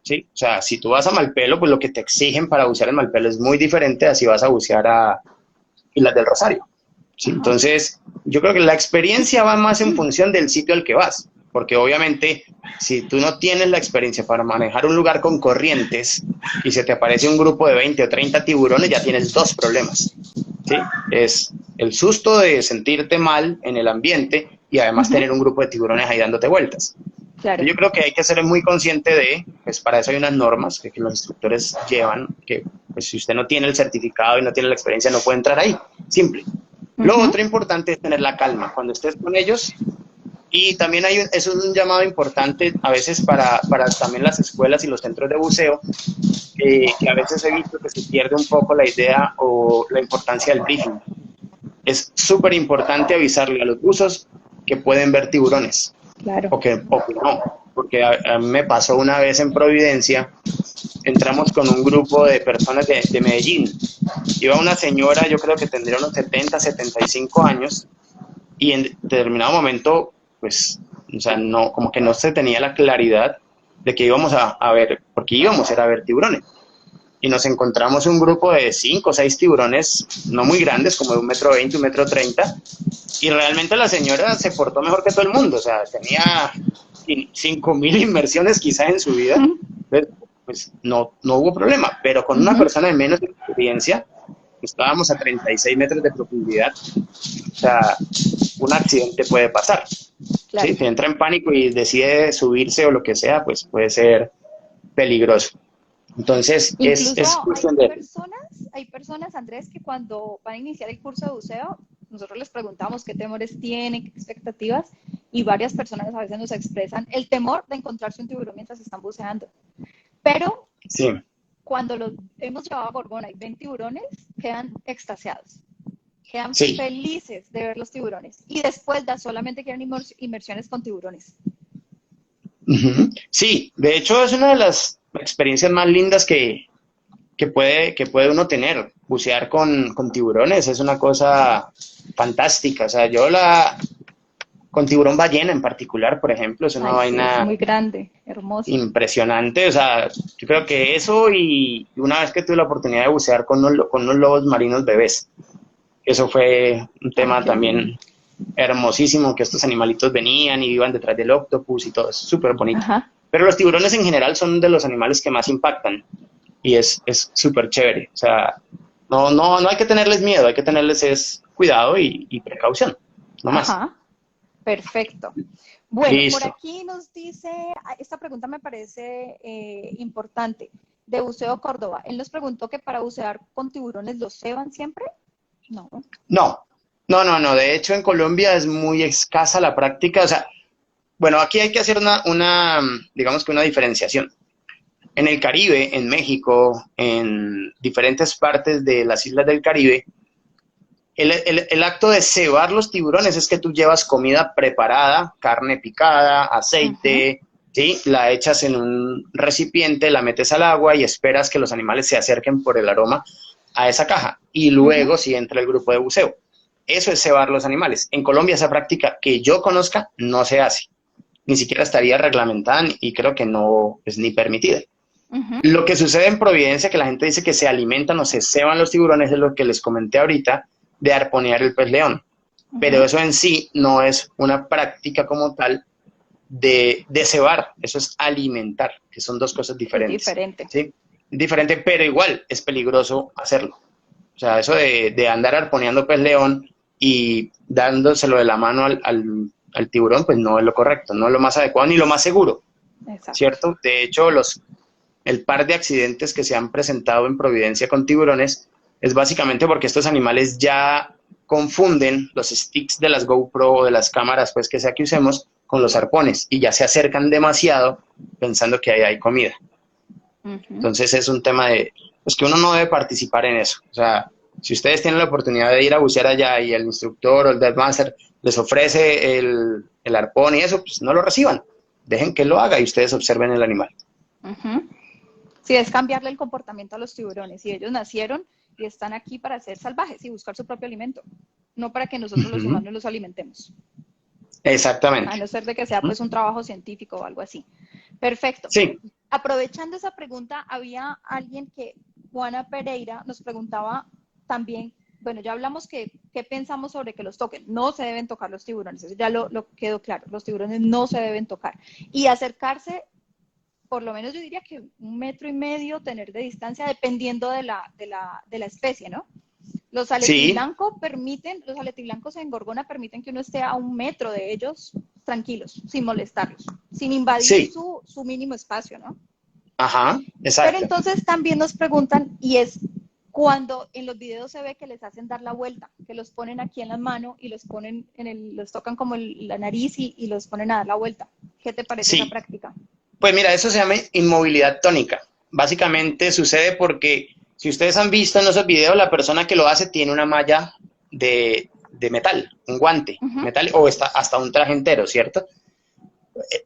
¿sí? O sea, si tú vas a Malpelo, pues lo que te exigen para bucear en Malpelo es muy diferente a si vas a bucear a Islas del Rosario, ¿sí? Entonces, yo creo que la experiencia va más en función del sitio al que vas. Porque obviamente, si tú no tienes la experiencia para manejar un lugar con corrientes y se te aparece un grupo de 20 o 30 tiburones, ya tienes 2 problemas, ¿sí? Es el susto de sentirte mal en el ambiente y además tener un grupo de tiburones ahí dándote vueltas. Claro. Yo creo que hay que ser muy consciente pues para eso hay unas normas que los instructores llevan, que pues, si usted no tiene el certificado y no tiene la experiencia, no puede entrar ahí, simple. Lo otro importante es tener la calma. Cuando estés con ellos... Y también eso es un llamado importante a veces para también las escuelas y los centros de buceo, que a veces he visto que se pierde un poco la idea o la importancia del briefing. Es súper importante avisarle a los buzos que pueden ver tiburones. Claro. o que no. Porque a mí me pasó una vez en Providencia, entramos con un grupo de personas de Medellín. Iba una señora, yo creo que tendría unos 70, 75 años, y en determinado momento, pues, o sea, no, como que no se tenía la claridad de que íbamos a ver, porque íbamos era a ver tiburones. Y nos encontramos un grupo de 5 o 6 tiburones, no muy grandes, como de 1,20 m, 1,30 m, y realmente la señora se portó mejor que todo el mundo, o sea, tenía 5.000 inmersiones quizás en su vida, entonces, pues no hubo problema, pero con una persona de menos experiencia, estábamos a 36 metros de profundidad, o sea, un accidente puede pasar. Claro. ¿Sí? Si entra en pánico y decide subirse o lo que sea, pues puede ser peligroso. Entonces, es Incluso cuestión de... hay personas, Andrés, que cuando van a iniciar el curso de buceo, nosotros les preguntamos qué temores tienen, qué expectativas, y varias personas a veces nos expresan el temor de encontrarse un tiburón mientras están buceando. Pero Sí. cuando los hemos llevado a Gorgona y ven tiburones, quedan extasiados, quedan Sí. felices de ver los tiburones. Y después solamente quieren inmersiones con tiburones. Sí, de hecho es una de las experiencias más lindas que puede uno tener. Bucear con tiburones es una cosa fantástica. O sea, con tiburón ballena en particular, por ejemplo, es una Ay, sí, es vaina muy grande, hermoso. impresionante. O sea, yo creo que eso y una vez que tuve la oportunidad de bucear con unos lobos marinos bebés, eso fue un Ay, tema qué lindo. también hermosísimo, que estos animalitos venían y iban detrás del octopus y todo, es súper bonito. Ajá. Pero los tiburones en general son de los animales que más impactan y es súper chévere. O sea, no hay que tenerles miedo, hay que tenerles cuidado y precaución, no más. Ajá. Perfecto. Bueno, por Listo. aquí nos dice, esta pregunta me parece importante, de Buceo Córdoba. Él nos preguntó que para bucear con tiburones, ¿los ceban siempre? No. No. De hecho, en Colombia es muy escasa la práctica. O sea, bueno, aquí hay que hacer digamos que una diferenciación. En el Caribe, en México, en diferentes partes de las islas del Caribe, el acto de cebar los tiburones es que tú llevas comida preparada, carne picada, aceite, ¿sí? La echas en un recipiente, la metes al agua y esperas que los animales se acerquen por el aroma a esa caja. Y luego sí entra el grupo de buceo. Eso es cebar los animales. En Colombia esa práctica que yo conozca no se hace. Ni siquiera estaría reglamentada y creo que no es ni permitida. Lo que sucede en Providencia, que la gente dice que se alimentan o se ceban los tiburones, es lo que les comenté ahorita, de arponear el pez león. Pero eso en sí no es una práctica como tal de cebar, eso es alimentar, que son dos cosas diferentes. Es diferente. ¿Sí? Diferente, pero igual es peligroso hacerlo. O sea, eso de andar arponeando pez león y dándoselo de la mano al tiburón, pues no es lo correcto, no es lo más adecuado ni lo más seguro. Exacto. ¿Cierto? De hecho, el par de accidentes que se han presentado en Providencia con tiburones es básicamente porque estos animales ya confunden los sticks de las GoPro o de las cámaras, pues que sea que usemos, con los arpones y ya se acercan demasiado pensando que ahí hay comida. Entonces es un tema pues que uno no debe participar en eso. O sea, si ustedes tienen la oportunidad de ir a bucear allá y el instructor o el dive master les ofrece el arpón y eso, pues no lo reciban. Dejen que lo haga y ustedes observen el animal. Sí, es cambiarle el comportamiento a los tiburones. Y ellos nacieron y están aquí para ser salvajes y buscar su propio alimento, no para que nosotros los humanos los alimentemos. Exactamente. A no ser de que sea pues un trabajo científico o algo así. Perfecto. Sí. Aprovechando esa pregunta, había alguien Juana Pereira, nos preguntaba también, bueno, ya hablamos qué pensamos sobre que los toquen. No se deben tocar los tiburones, eso ya lo quedó claro. Los tiburones no se deben tocar. Y acercarse, por lo menos yo diría que 1,5 metros tener de distancia, dependiendo de la especie, ¿no? Los aletiblancos en Gorgona permiten que uno esté a 1 metro de ellos tranquilos, sin molestarlos, sin invadir su mínimo espacio, ¿no? Ajá, exacto. Pero entonces también nos preguntan, y es cuando en los videos se ve que les hacen dar la vuelta, que los ponen aquí en la mano y los ponen los tocan como la nariz y los ponen a dar la vuelta. ¿Qué te parece esa práctica? Pues mira, eso se llama inmovilidad tónica. Básicamente sucede porque si ustedes han visto en esos videos, la persona que lo hace tiene una malla de metal, un guante, metal o hasta un traje entero, ¿cierto?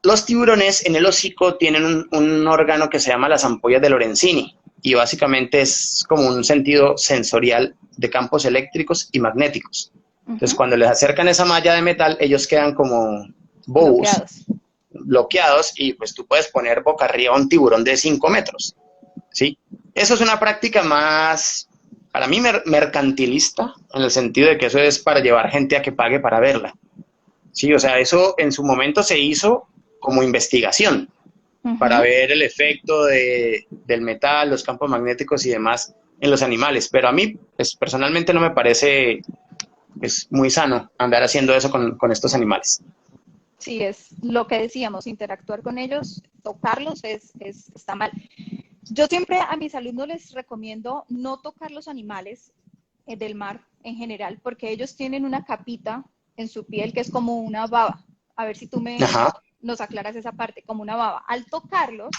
Los tiburones en el hocico tienen un órgano que se llama las ampollas de Lorenzini y básicamente es como un sentido sensorial de campos eléctricos y magnéticos. Entonces, cuando les acercan esa malla de metal, ellos quedan como bobos, bloqueados, y pues tú puedes poner boca arriba un tiburón de 5 metros, ¿sí? Eso es una práctica más, para mí, mercantilista, en el sentido de que eso es para llevar gente a que pague para verla. Sí, o sea, eso en su momento se hizo como investigación para ver el efecto del metal, los campos magnéticos y demás en los animales. Pero a mí, pues, personalmente no me parece muy sano andar haciendo eso con estos animales. Sí, es lo que decíamos, interactuar con ellos, tocarlos está mal. Yo siempre a mis alumnos les recomiendo no tocar los animales del mar en general, porque ellos tienen una capita en su piel que es como una baba. A ver si tú nos aclaras esa parte, como una baba. Al tocarlos,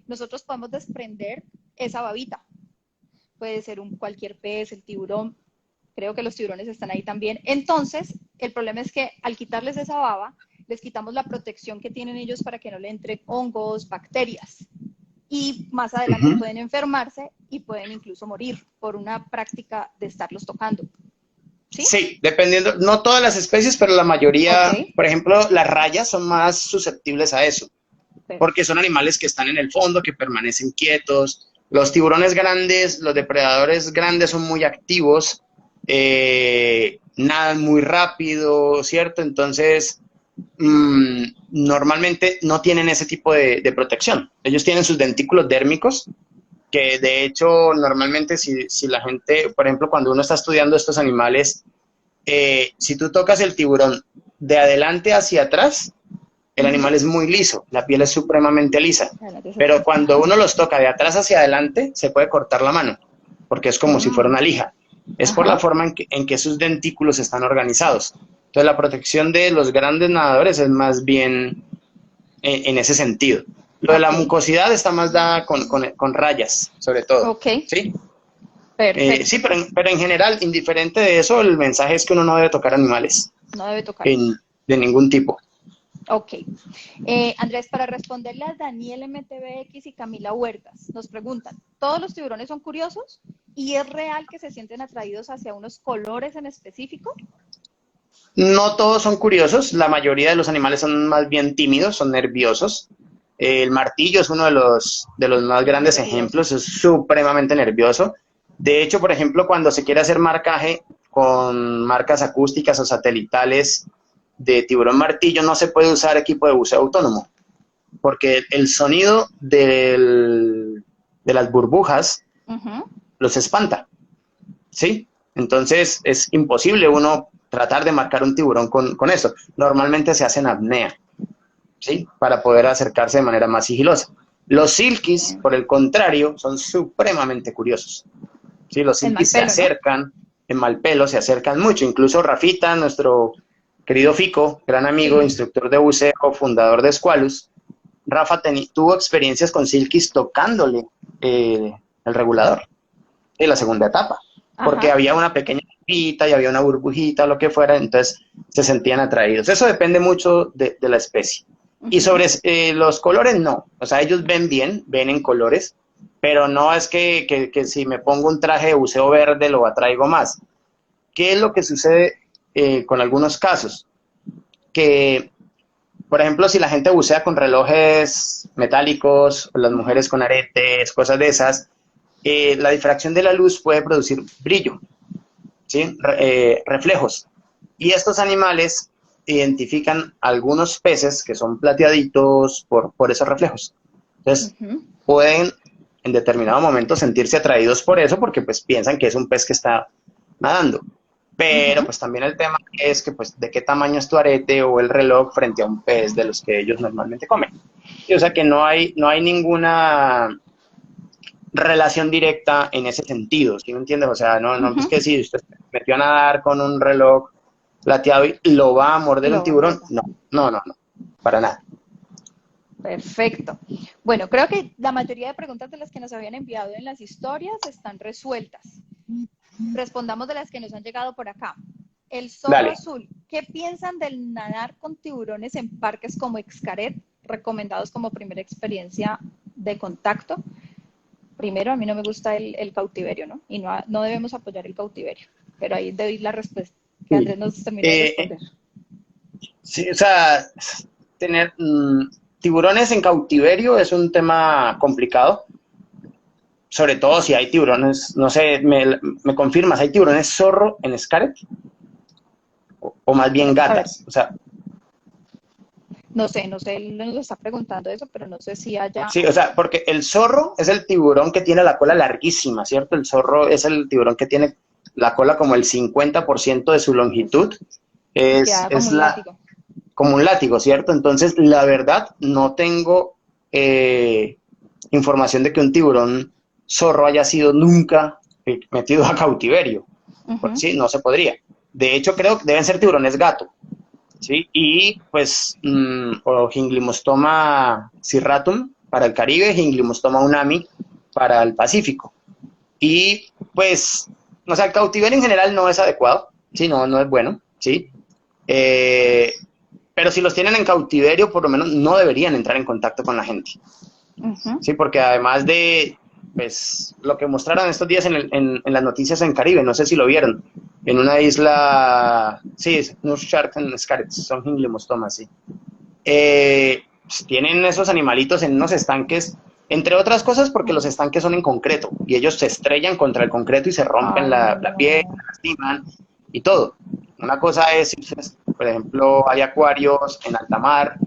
nosotros podemos desprender esa babita. Puede ser cualquier pez, el tiburón. Creo que los tiburones están ahí también. Entonces, el problema es que al quitarles esa baba, les quitamos la protección que tienen ellos para que no le entren hongos, bacterias. Y más adelante pueden enfermarse y pueden incluso morir por una práctica de estarlos tocando. ¿Sí? Sí, dependiendo, no todas las especies, pero la mayoría, por ejemplo, las rayas son más susceptibles a eso, porque son animales que están en el fondo, que permanecen quietos. Los tiburones grandes, los depredadores grandes son muy activos, nadan muy rápido, ¿cierto? Entonces, normalmente no tienen ese tipo de protección. Ellos tienen sus dentículos dérmicos, que de hecho normalmente si la gente, por ejemplo, cuando uno está estudiando estos animales, si tú tocas el tiburón de adelante hacia atrás, el animal es muy liso, la piel es supremamente lisa, pero cuando uno los toca de atrás hacia adelante, se puede cortar la mano, porque es como si fuera una lija. Es por la forma en que sus dentículos están organizados. Entonces la protección de los grandes nadadores es más bien en ese sentido. Lo de la mucosidad está más dada con rayas, sobre todo. ¿Sí? Perfecto. Sí, pero en general, indiferente de eso, el mensaje es que uno no debe tocar animales. No debe tocar. De ningún tipo. Ok. Andrés, para responderle a Daniel MTBX y Camila Huertas, nos preguntan, ¿todos los tiburones son curiosos? ¿Y es real que se sienten atraídos hacia unos colores en específico? No todos son curiosos, la mayoría de los animales son más bien tímidos, son nerviosos. El martillo es uno de los más grandes ejemplos, es supremamente nervioso. De hecho, por ejemplo, cuando se quiere hacer marcaje con marcas acústicas o satelitales de tiburón martillo, no se puede usar equipo de buceo autónomo, porque el sonido de las burbujas los espanta, ¿sí? Entonces es imposible uno tratar de marcar un tiburón con eso. Normalmente se hace en apnea, ¿sí? Para poder acercarse de manera más sigilosa. Los silkies, por el contrario, son supremamente curiosos. ¿Sí? Los silkies se acercan, en mal pelo, se acercan mucho. Incluso Rafita, nuestro querido Fico, gran amigo, instructor de buceo, fundador de Squalus, Rafa tuvo experiencias con silkies tocándole el regulador en la segunda etapa, porque había una pequeña burbujita y había una burbujita, lo que fuera, entonces se sentían atraídos. Eso depende mucho de la especie. Y sobre los colores, no. O sea, ellos ven bien, ven en colores, pero no es que si me pongo un traje de buceo verde lo atraigo más. ¿Qué es lo que sucede con algunos casos? Que, por ejemplo, si la gente bucea con relojes metálicos, o las mujeres con aretes, cosas de esas, la difracción de la luz puede producir brillo, ¿sí? Reflejos. Y estos animales identifican algunos peces que son plateaditos por esos reflejos. Entonces, pueden en determinado momento sentirse atraídos por eso porque pues piensan que es un pez que está nadando. Pero pues también el tema es que pues de qué tamaño es tu arete o el reloj frente a un pez de los que ellos normalmente comen. Y, o sea que no hay ninguna relación directa en ese sentido, ¿sí me entiendes? O sea, no es que si usted se metió a nadar con un reloj plateado y lo va a morder un tiburón, no, para nada. Perfecto. Bueno, creo que la mayoría de preguntas de las que nos habían enviado en las historias están resueltas. Respondamos de las que nos han llegado por acá. El zorro azul, ¿qué piensan del nadar con tiburones en parques como Xcaret, recomendados como primera experiencia de contacto? Primero, a mí no me gusta el cautiverio, ¿no? Y no debemos apoyar el cautiverio. Pero ahí doy la respuesta que Sí. Andrés nos terminó de responder. Sí, o sea, tener tiburones en cautiverio es un tema complicado, sobre todo si hay tiburones, no sé, me confirmas, ¿hay tiburones zorro en Xcaret? O más bien A ver, gatas, o sea, no sé, él nos está preguntando eso, pero no sé si haya... sí, o sea, porque el zorro es el tiburón que tiene la cola larguísima, ¿cierto? El zorro es el tiburón que tiene la cola como el 50% de su longitud, Y queda como un látigo. como un látigo, ¿cierto? Entonces, la verdad, no tengo información de que un tiburón zorro haya sido nunca metido a cautiverio. Sí, no se podría. De hecho, creo que deben ser tiburones gato, ¿sí? Y pues, o Ginglimostoma cirratum para el Caribe, Ginglimostoma unami para el Pacífico. Y pues, o sea, el cautiverio en general no es adecuado, ¿sí? No es bueno, ¿sí? Eh, pero si los tienen en cautiverio, por lo menos no deberían entrar en contacto con la gente. Sí, porque además de pues, lo que mostraron estos días en las noticias en Caribe, no sé si lo vieron, en una isla, sí, Nurse en Scarlet, son Ginglymostomas, sí. Pues, tienen esos animalitos en unos estanques, entre otras cosas porque los estanques son en concreto y ellos se estrellan contra el concreto y se rompen Ay, la piel, no. se lastiman y todo. Una cosa es, por ejemplo, hay acuarios en alta mar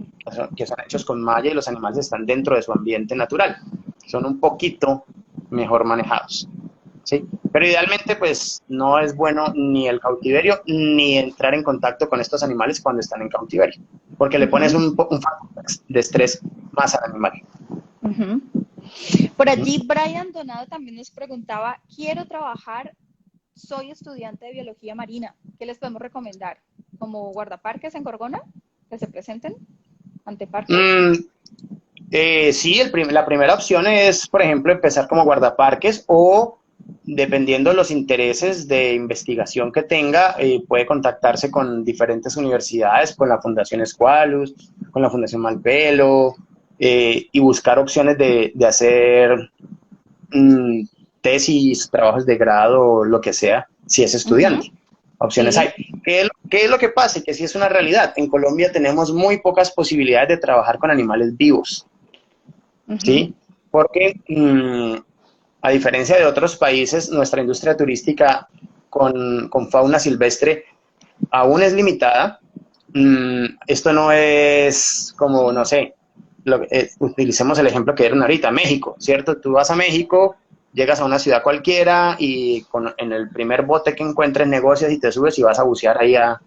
que son hechos con malla y los animales están dentro de su ambiente natural. Son un poquito mejor manejados, ¿sí? Pero idealmente, pues, no es bueno ni el cautiverio ni entrar en contacto con estos animales cuando están en cautiverio, porque le pones un factor de estrés más al animal. Por allí, Brian Donado también nos preguntaba, quiero trabajar, soy estudiante de biología marina, ¿qué les podemos recomendar? ¿Como guardaparques en Gorgona? ¿Que se presenten ante parques? Sí, la primera opción es, por ejemplo, empezar como guardaparques o, dependiendo de los intereses de investigación que tenga, puede contactarse con diferentes universidades, con la Fundación Squalus, con la Fundación Malpelo, y buscar opciones de hacer tesis, trabajos de grado, lo que sea, si es estudiante. Opciones Sí. hay. ¿Qué es lo que pasa? Y que sí es una realidad. En Colombia tenemos muy pocas posibilidades de trabajar con animales vivos. ¿Sí? Porque a diferencia de otros países, nuestra industria turística con fauna silvestre aún es limitada. Esto no es como, no sé, utilicemos el ejemplo que dieron ahorita, México, ¿cierto? Tú vas a México, llegas a una ciudad cualquiera y en el primer bote que encuentres negocias y te subes y vas a bucear ahí a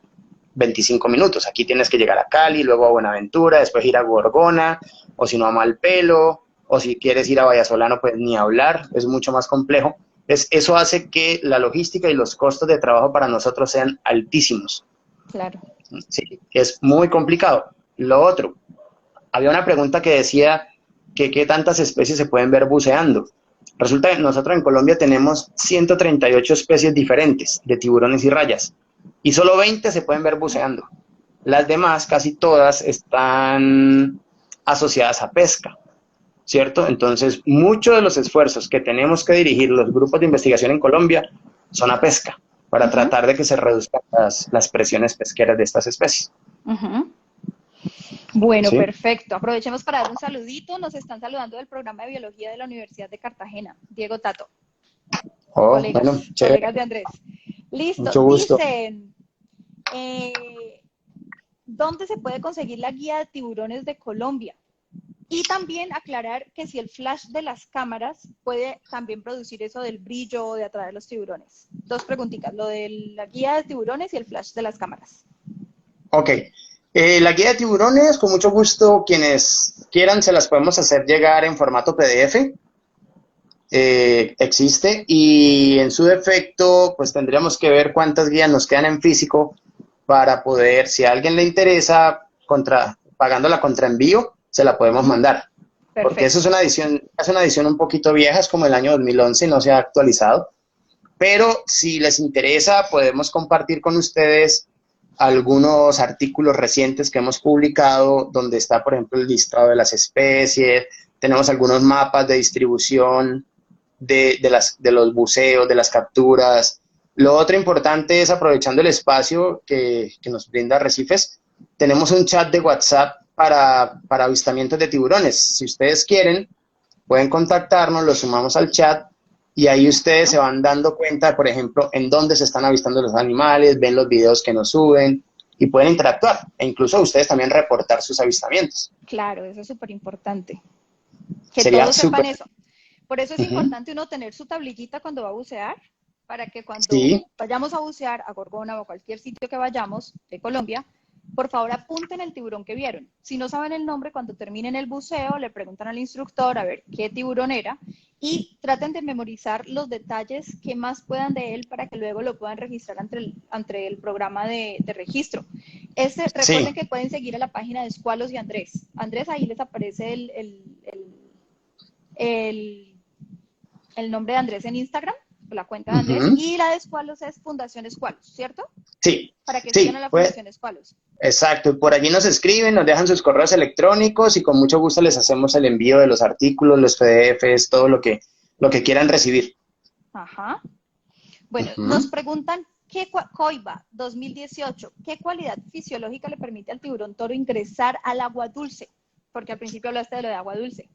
25 minutos. Aquí tienes que llegar a Cali, luego a Buenaventura, después ir a Gorgona, o si no a Malpelo, o si quieres ir a Vallasolano, pues ni hablar, es mucho más complejo. Eso hace que la logística y los costos de trabajo para nosotros sean altísimos. Claro. Sí, es muy complicado. Lo otro, había una pregunta que decía que qué tantas especies se pueden ver buceando. Resulta que nosotros en Colombia tenemos 138 especies diferentes de tiburones y rayas y solo 20 se pueden ver buceando. Las demás, casi todas, están asociadas a pesca, ¿cierto? Entonces, muchos de los esfuerzos que tenemos que dirigir los grupos de investigación en Colombia son a pesca, para tratar de que se reduzcan las presiones pesqueras de estas especies. Bueno, ¿Sí? perfecto. Aprovechemos para dar un saludito. Nos están saludando del programa de biología de la Universidad de Cartagena. Diego Tato. Oh, bueno, chévere. Colegas de Andrés. Listo. Mucho gusto. Dicen, ¿dónde se puede conseguir la guía de tiburones de Colombia? Y también aclarar que si el flash de las cámaras puede también producir eso del brillo o de atraer los tiburones. Dos preguntitas, lo de la guía de tiburones y el flash de las cámaras. Ok. La guía de tiburones, con mucho gusto, quienes quieran se las podemos hacer llegar en formato PDF. Existe y en su defecto, pues tendríamos que ver cuántas guías nos quedan en físico para poder, si a alguien le interesa, pagando la contraenvío, se la podemos mandar. Perfecto. Porque eso es una edición un poquito vieja, es como el año 2011, no se ha actualizado. Pero si les interesa, podemos compartir con ustedes algunos artículos recientes que hemos publicado donde está, por ejemplo, el listado de las especies, tenemos algunos mapas de distribución de los buceos, de las capturas. Lo otro importante es, aprovechando el espacio que nos brinda Arrecifes, tenemos un chat de WhatsApp para avistamientos de tiburones. Si ustedes quieren, pueden contactarnos, los sumamos al chat y ahí ustedes se van dando cuenta, por ejemplo, en dónde se están avistando los animales, ven los videos que nos suben y pueden interactuar e incluso ustedes también reportar sus avistamientos. Claro, eso es súper importante. Que Sería todos sepan súper. eso. Por eso es importante uno tener su tablillita cuando va a bucear, para que cuando Sí. vayamos a bucear a Gorgona o a cualquier sitio que vayamos de Colombia, por favor apunten el tiburón que vieron. Si no saben el nombre, cuando terminen el buceo, le preguntan al instructor a ver qué tiburón era y traten de memorizar los detalles que más puedan de él para que luego lo puedan registrar ante el programa de registro. Recuerden que pueden seguir a la página de Escualos y Andrés. Andrés, ahí les aparece el nombre de Andrés en Instagram, la cuenta de Andrés, y la de Escualos es Fundación Escualos, ¿cierto? Sí. Para que sigan a la Fundación Escualos. Exacto, por allí nos escriben, nos dejan sus correos electrónicos y con mucho gusto les hacemos el envío de los artículos, los PDFs, todo lo que quieran recibir. Ajá. Bueno, nos preguntan, ¿qué Coiba 2018, qué cualidad fisiológica le permite al tiburón toro ingresar al agua dulce? Porque al principio hablaste de lo de agua dulce.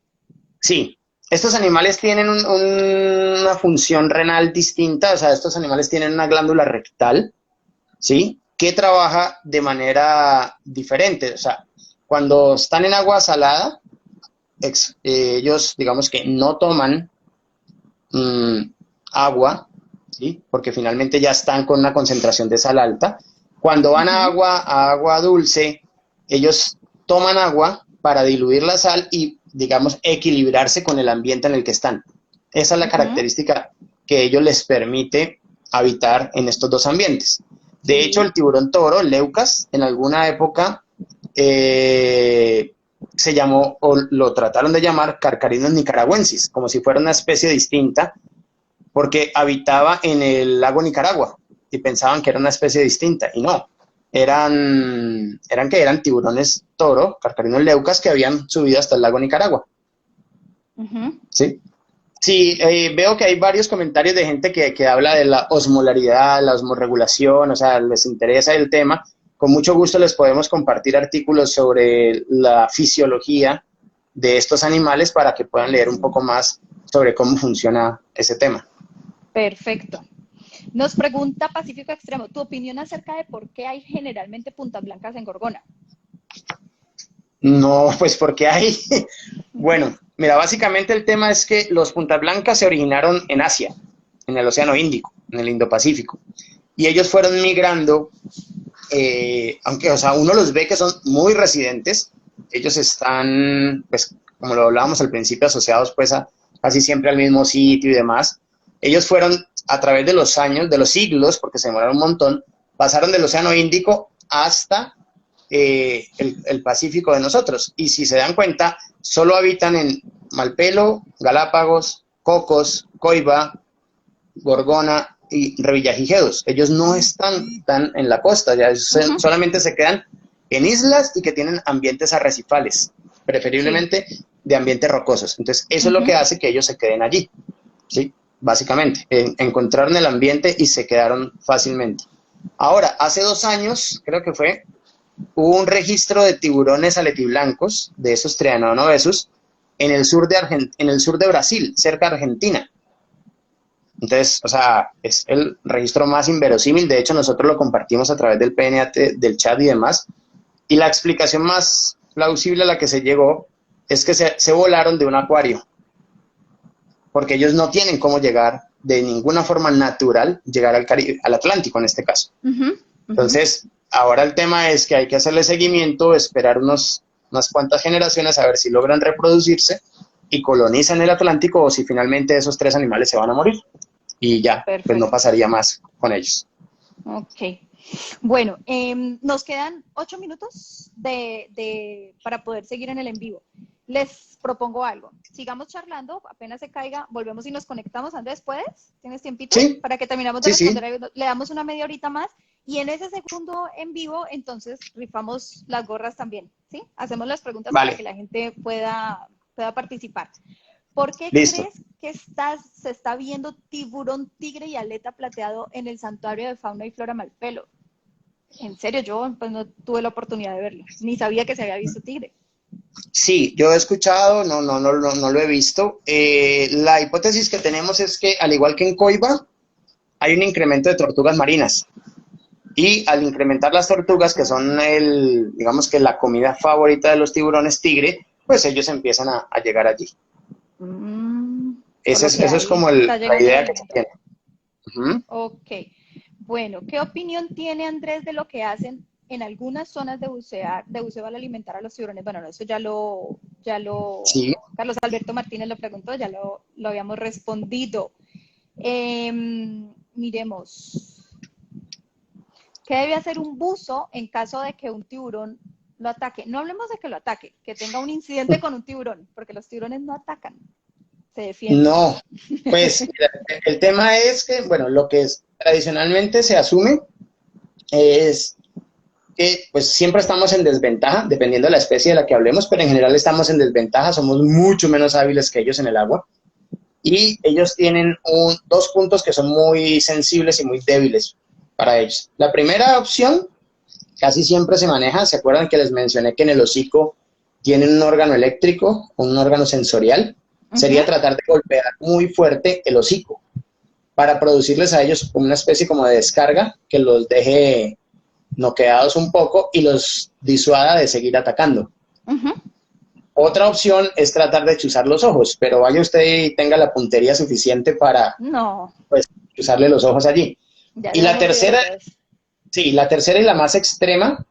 Sí, estos animales tienen una función renal distinta, o sea, estos animales tienen una glándula rectal, ¿sí?, que trabaja de manera diferente. O sea, cuando están en agua salada, ellos, digamos que no toman agua, ¿sí?, porque finalmente ya están con una concentración de sal alta. Cuando van a agua dulce, ellos toman agua para diluir la sal y, digamos, equilibrarse con el ambiente en el que están. Esa es la característica que ellos les permite habitar en estos dos ambientes. De hecho, el tiburón toro, el leucas, en alguna época se llamó, o lo trataron de llamar, Carcharodon nicaragüensis, como si fuera una especie distinta, porque habitaba en el lago Nicaragua y pensaban que era una especie distinta, y no. Eran tiburones toro, Carcharodon leucas, que habían subido hasta el lago Nicaragua. ¿Sí? Sí, veo que hay varios comentarios de gente que habla de la osmolaridad, la osmorregulación, o sea, les interesa el tema. Con mucho gusto les podemos compartir artículos sobre la fisiología de estos animales para que puedan leer un poco más sobre cómo funciona ese tema. Perfecto. Nos pregunta Pacífico Extremo, ¿tu opinión acerca de por qué hay generalmente puntas blancas en Gorgona? No, pues porque hay... Bueno, mira, básicamente el tema es que los puntas blancas se originaron en Asia, en el Océano Índico, en el Indo-Pacífico. Y ellos fueron migrando, aunque, o sea, uno los ve que son muy residentes. Ellos están, pues, como lo hablábamos al principio, asociados pues casi siempre al mismo sitio y demás. Ellos fueron, a través de los años, de los siglos, porque se demoraron un montón, pasaron del Océano Índico hasta el Pacífico de nosotros. Y si se dan cuenta, solo habitan en Malpelo, Galápagos, Cocos, Coiba, Gorgona y Revillagigedos. Ellos no están tan en la costa, ya solamente se quedan en islas y que tienen ambientes arrecifales, preferiblemente de ambientes rocosos. Entonces, eso es lo que hace que ellos se queden allí, ¿sí? Básicamente, encontraron el ambiente y se quedaron fácilmente. Ahora, hace 2 años, creo que fue, hubo un registro de tiburones aletiblancos, de esos Trianon obesus, en el sur de Brasil, cerca de Argentina. Entonces, o sea, es el registro más inverosímil. De hecho, nosotros lo compartimos a través del PNAT, del chat y demás. Y la explicación más plausible a la que se llegó es que se volaron de un acuario, porque ellos no tienen cómo llegar de ninguna forma natural, llegar al Atlántico en este caso. Entonces, ahora el tema es que hay que hacerle seguimiento, esperar unas cuantas generaciones a ver si logran reproducirse y colonizan el Atlántico, o si finalmente esos 3 animales se van a morir. Y ya, pues no pasaría más con ellos. Ok. Bueno, nos quedan 8 minutos para poder seguir en el en vivo. Les propongo algo. Sigamos charlando, apenas se caiga, volvemos y nos conectamos. Andrés, ¿puedes? ¿Tienes tiempito? Sí. Para que terminamos de responder. Le damos una media horita más Y en ese segundo en vivo, entonces, rifamos las gorras también, ¿sí? Hacemos las preguntas Vale. para que la gente pueda participar. ¿Por qué Listo. crees que se está viendo tiburón, tigre y aleta plateado en el Santuario de Fauna y Flora Malpelo? En serio, yo pues, no tuve la oportunidad de verlo, ni sabía que se había visto tigre. Sí, yo he escuchado, no lo he visto. La hipótesis que tenemos es que, al igual que en Coiba, hay un incremento de tortugas marinas. Y al incrementar las tortugas, que son digamos que la comida favorita de los tiburones tigre, pues ellos empiezan a llegar allí. Por Eso lo que es ahí como está la llegando el idea que se alimento. tiene. Ujú. Ok. Bueno, ¿qué opinión tiene Andrés de lo que hacen en algunas zonas de buceo al alimentar a los tiburones? Bueno, eso Sí, Carlos Alberto Martínez lo preguntó, ya lo habíamos respondido. Miremos. ¿Qué debe hacer un buzo en caso de que un tiburón lo ataque? No hablemos de que lo ataque, que tenga un incidente con un tiburón, porque los tiburones no atacan, se defienden. no, pues mira, el tema es que, bueno, lo que tradicionalmente se asume es que pues siempre estamos en desventaja, dependiendo de la especie de la que hablemos, pero en general estamos en desventaja, somos mucho menos hábiles que ellos en el agua, y ellos tienen dos puntos que son muy sensibles y muy débiles para ellos. La primera opción casi siempre se maneja, ¿se acuerdan que les mencioné que en el hocico tienen un órgano eléctrico, un órgano sensorial? Sería tratar de golpear muy fuerte el hocico para producirles a ellos una especie como de descarga que los deje noqueados un poco y los disuada de seguir atacando. Otra opción es tratar de chuzar los ojos, pero vaya usted y tenga la puntería suficiente para No, pues, chuzarle los ojos allí. ya Y eso la no pide tercera, los dedos. sí, la tercera y la más extrema,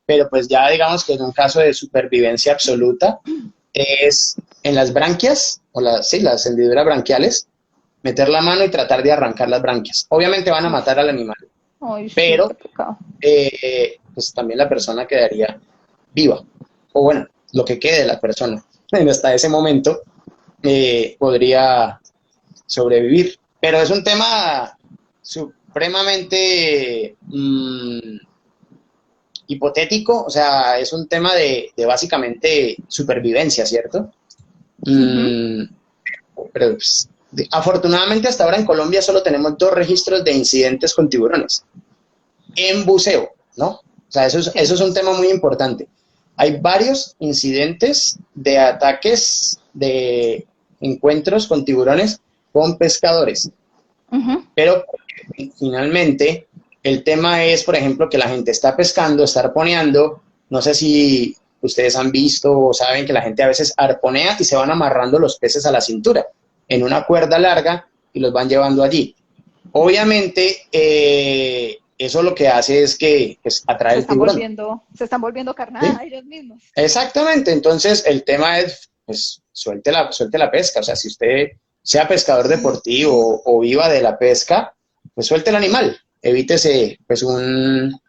pero pues ya digamos que en un caso de supervivencia absoluta, es en las branquias, las hendiduras branquiales, meter la mano y tratar de arrancar las branquias. Obviamente van a matar al animal, Ay, sí, pero qué pecado. pues también la persona quedaría viva. O bueno, lo que quede de la persona. Hasta ese momento podría sobrevivir. Pero es un tema supremamente hipotético, o sea, es un tema de básicamente supervivencia, ¿cierto? Pero pues, afortunadamente hasta ahora en Colombia solo tenemos 2 registros de incidentes con tiburones en buceo, ¿no? O sea, eso es un tema muy importante. Hay varios incidentes de ataques, de encuentros con tiburones con pescadores, pero finalmente el tema es, por ejemplo, que la gente está pescando, está arponeando, no sé si ustedes han visto o saben que la gente a veces arponea y se van amarrando los peces a la cintura en una cuerda larga y los van llevando allí. Obviamente, eso lo que hace es que pues, atrae el tiburón. Se están volviendo carnada ellos mismos. Exactamente, entonces el tema es, pues, suelte la pesca, o sea, si usted sea pescador deportivo o viva de la pesca, pues suelte el animal, evítese, pues, un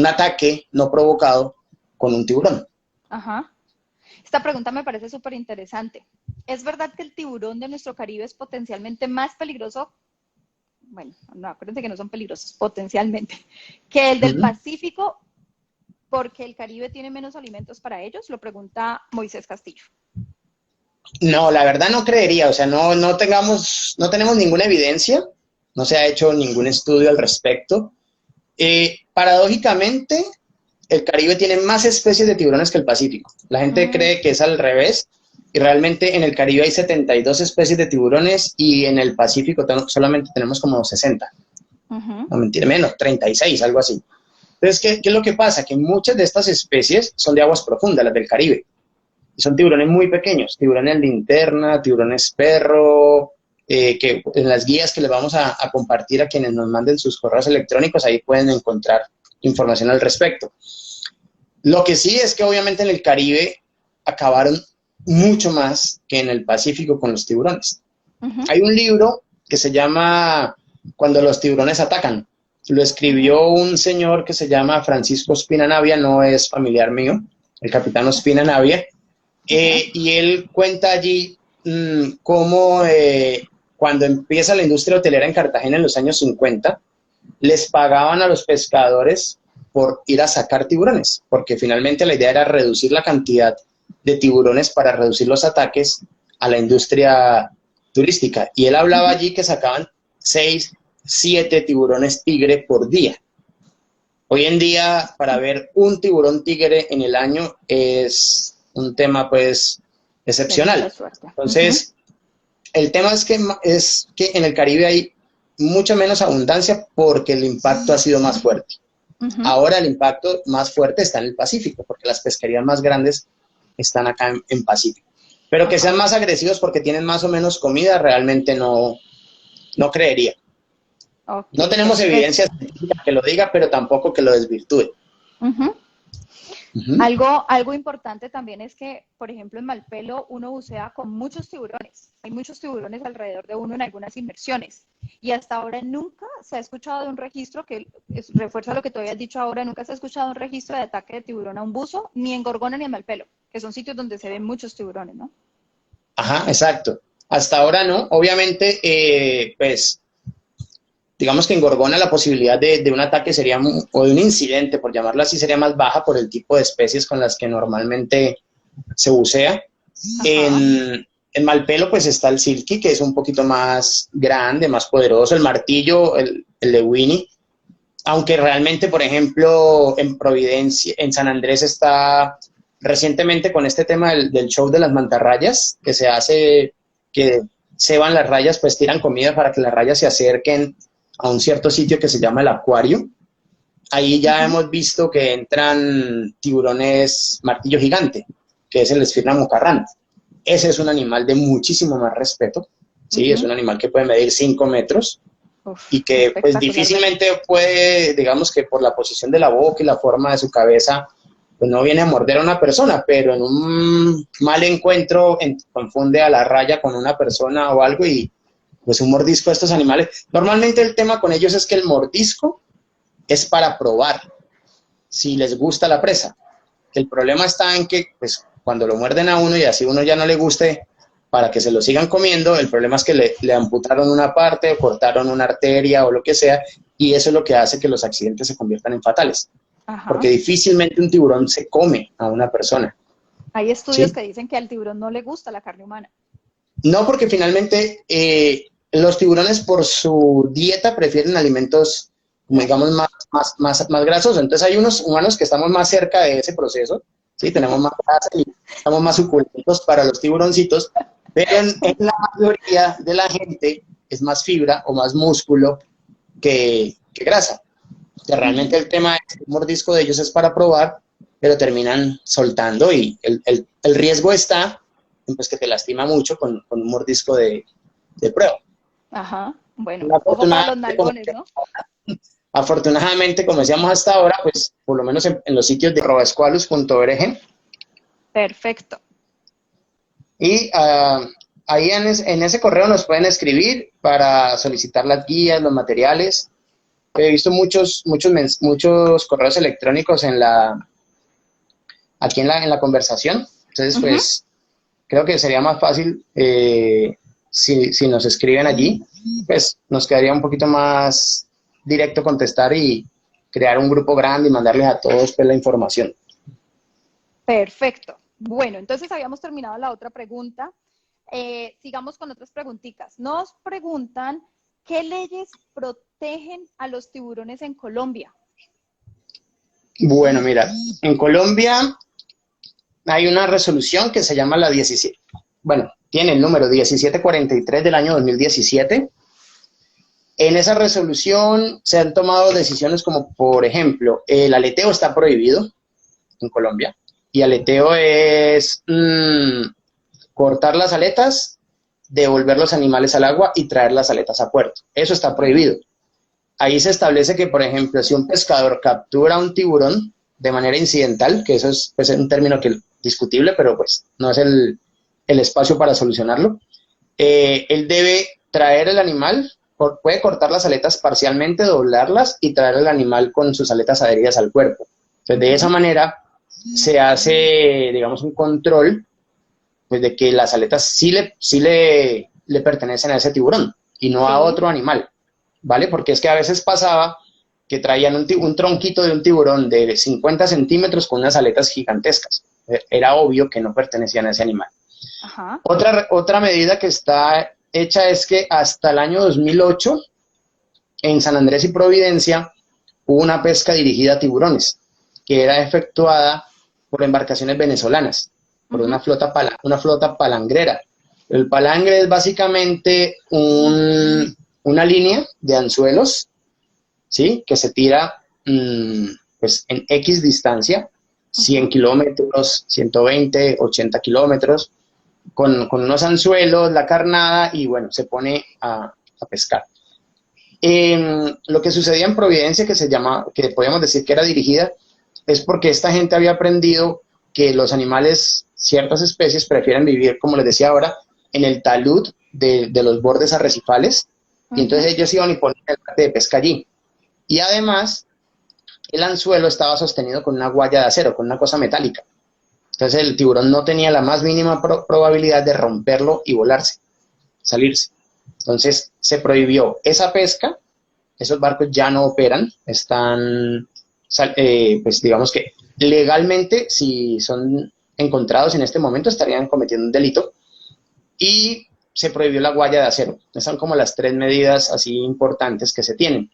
ataque no provocado con un tiburón. Ajá. Esta pregunta me parece súper interesante. ¿Es verdad que el tiburón de nuestro Caribe es potencialmente más peligroso? Bueno, no, acuérdense que no son peligrosos, potencialmente, que el del Pacífico, porque el Caribe tiene menos alimentos para ellos, lo pregunta Moisés Castillo. No, la verdad no creería, o sea, no tenemos ninguna evidencia, no se ha hecho ningún estudio al respecto. Paradójicamente, el Caribe tiene más especies de tiburones que el Pacífico. La gente cree que es al revés, y realmente en el Caribe hay 72 especies de tiburones y en el Pacífico solamente tenemos como 60. No, mentira, menos, 36, algo así. Entonces, ¿qué es lo que pasa? Que muchas de estas especies son de aguas profundas, las del Caribe. Y son tiburones muy pequeños, tiburones linterna, tiburones perro, que en las guías que les vamos a compartir a quienes nos manden sus correos electrónicos, ahí pueden encontrar información al respecto. Lo que sí es que obviamente en el Caribe acabaron mucho más que en el Pacífico con los tiburones. Hay un libro que se llama Cuando los tiburones atacan. Lo escribió un señor que se llama Francisco Ospina Navia, no es familiar mío, el capitán Ospina Navia, y él cuenta allí cómo cuando empieza la industria hotelera en Cartagena en los años 50, les pagaban a los pescadores por ir a sacar tiburones, porque finalmente la idea era reducir la cantidad de tiburones para reducir los ataques a la industria turística. Y él hablaba allí que sacaban 6, 7 tiburones tigre por día. Hoy en día, para ver un tiburón tigre en el año es un tema, pues, excepcional. Entonces, el tema es que en el Caribe hay mucha menos abundancia porque el impacto ha sido más fuerte. Ahora el impacto más fuerte está en el Pacífico, porque las pesquerías más grandes están acá en Pacífico. Pero que sean más agresivos porque tienen más o menos comida, realmente no creería. No tenemos evidencia científica que lo diga, pero tampoco que lo desvirtúe. Algo importante también es que, por ejemplo, en Malpelo uno bucea con muchos tiburones. Hay muchos tiburones alrededor de uno en algunas inmersiones. Y hasta ahora nunca se ha escuchado de un registro, refuerza lo que tú habías dicho ahora, nunca se ha escuchado un registro de ataque de tiburón a un buzo, ni en Gorgona ni en Malpelo, que son sitios donde se ven muchos tiburones, ¿no? Ajá, exacto. Hasta ahora no. Obviamente, pues, digamos que en Gorgona la posibilidad de un ataque sería, o de un incidente, por llamarlo así, sería más baja por el tipo de especies con las que normalmente se bucea. En Malpelo, pues, está el silky, que es un poquito más grande, más poderoso, el martillo, el de Winnie, aunque realmente, por ejemplo, en Providencia, en San Andrés está recientemente con este tema del show de las mantarrayas, que se hace, que ceban las rayas, pues tiran comida para que las rayas se acerquen a un cierto sitio que se llama el acuario. Ahí ya hemos visto que entran tiburones martillo gigante, que es el Esphirna mucarrán. Ese es un animal de muchísimo más respeto, ¿sí? Es un animal que puede medir 5 metros y que pues difícilmente puede, digamos que por la posición de la boca y la forma de su cabeza, pues no viene a morder a una persona, pero en un mal encuentro confunde a la raya con una persona o algo y pues un mordisco de estos animales. Normalmente el tema con ellos es que el mordisco es para probar si les gusta la presa. El problema está en que pues cuando lo muerden a uno y así uno ya no le guste para que se lo sigan comiendo, el problema es que le amputaron una parte o cortaron una arteria o lo que sea, y eso es lo que hace que los accidentes se conviertan en fatales. Porque difícilmente un tiburón se come a una persona. Hay estudios que dicen que al tiburón no le gusta la carne humana. No, porque finalmente los tiburones por su dieta prefieren alimentos, como digamos, más grasosos. Entonces hay unos humanos que estamos más cerca de ese proceso, ¿sí? Tenemos más grasa y estamos más suculentos para los tiburoncitos, pero en la mayoría de la gente es más fibra o más músculo que grasa. O sea, realmente el tema es que el mordisco de ellos es para probar, pero terminan soltando y el riesgo está en pues, que te lastima mucho con un mordisco de prueba. Ajá, bueno, ojo para los nalgones, ¿no? Afortunadamente, como decíamos hasta ahora, pues por lo menos en los sitios de robasqualus.org. Perfecto. Y ahí en ese correo nos pueden escribir para solicitar las guías, los materiales. He visto muchos correos electrónicos aquí en la conversación. Entonces, pues, creo que sería más fácil si nos escriben allí. Pues, nos quedaría un poquito más directo contestar y crear un grupo grande y mandarles a todos pues, la información. Perfecto. Bueno, entonces habíamos terminado la otra pregunta. Sigamos con otras preguntitas. Nos preguntan, ¿qué leyes protegen a los tiburones en Colombia? Bueno, mira, en Colombia hay una resolución que se llama la 17, bueno, tiene el número 1743 del año 2017. En esa resolución se han tomado decisiones como, por ejemplo, el aleteo está prohibido en Colombia. Y aleteo es cortar las aletas, devolver los animales al agua y traer las aletas a puerto. Eso está prohibido. Ahí se establece que, por ejemplo, si un pescador captura un tiburón de manera incidental, que eso es pues, un término discutible, pero pues no es el espacio para solucionarlo, él debe traer el animal, puede cortar las aletas parcialmente, doblarlas y traer el animal con sus aletas adheridas al cuerpo. Entonces, de esa manera se hace, digamos, un control pues, de que las aletas sí le pertenecen a ese tiburón y no a otro animal. ¿vale? Porque es que a veces pasaba que traían un tronquito de un tiburón de 50 centímetros con unas aletas gigantescas. Era obvio que no pertenecían a ese animal. Ajá. Otra medida que está hecha es que hasta el año 2008, en San Andrés y Providencia, hubo una pesca dirigida a tiburones, que era efectuada por embarcaciones venezolanas, por una flota palangrera. El palangre es básicamente una línea de anzuelos, ¿sí? Que se tira pues en X distancia, 100 kilómetros, 120, 80 kilómetros, con unos anzuelos, la carnada, y bueno, se pone a pescar. Lo que sucedía en Providencia, que podríamos decir que era dirigida, es porque esta gente había aprendido que los animales, ciertas especies, prefieren vivir, como les decía ahora, en el talud de los bordes arrecifales, y entonces ellos iban y ponían el arte de pesca allí. Y además, el anzuelo estaba sostenido con una guaya de acero, con una cosa metálica. Entonces el tiburón no tenía la más mínima probabilidad de romperlo y volarse, salirse. Entonces se prohibió esa pesca, esos barcos ya no operan, están, pues digamos que legalmente, si son encontrados en este momento, estarían cometiendo un delito, y se prohibió la guaya de acero. Esas son como las 3 medidas así importantes que se tienen.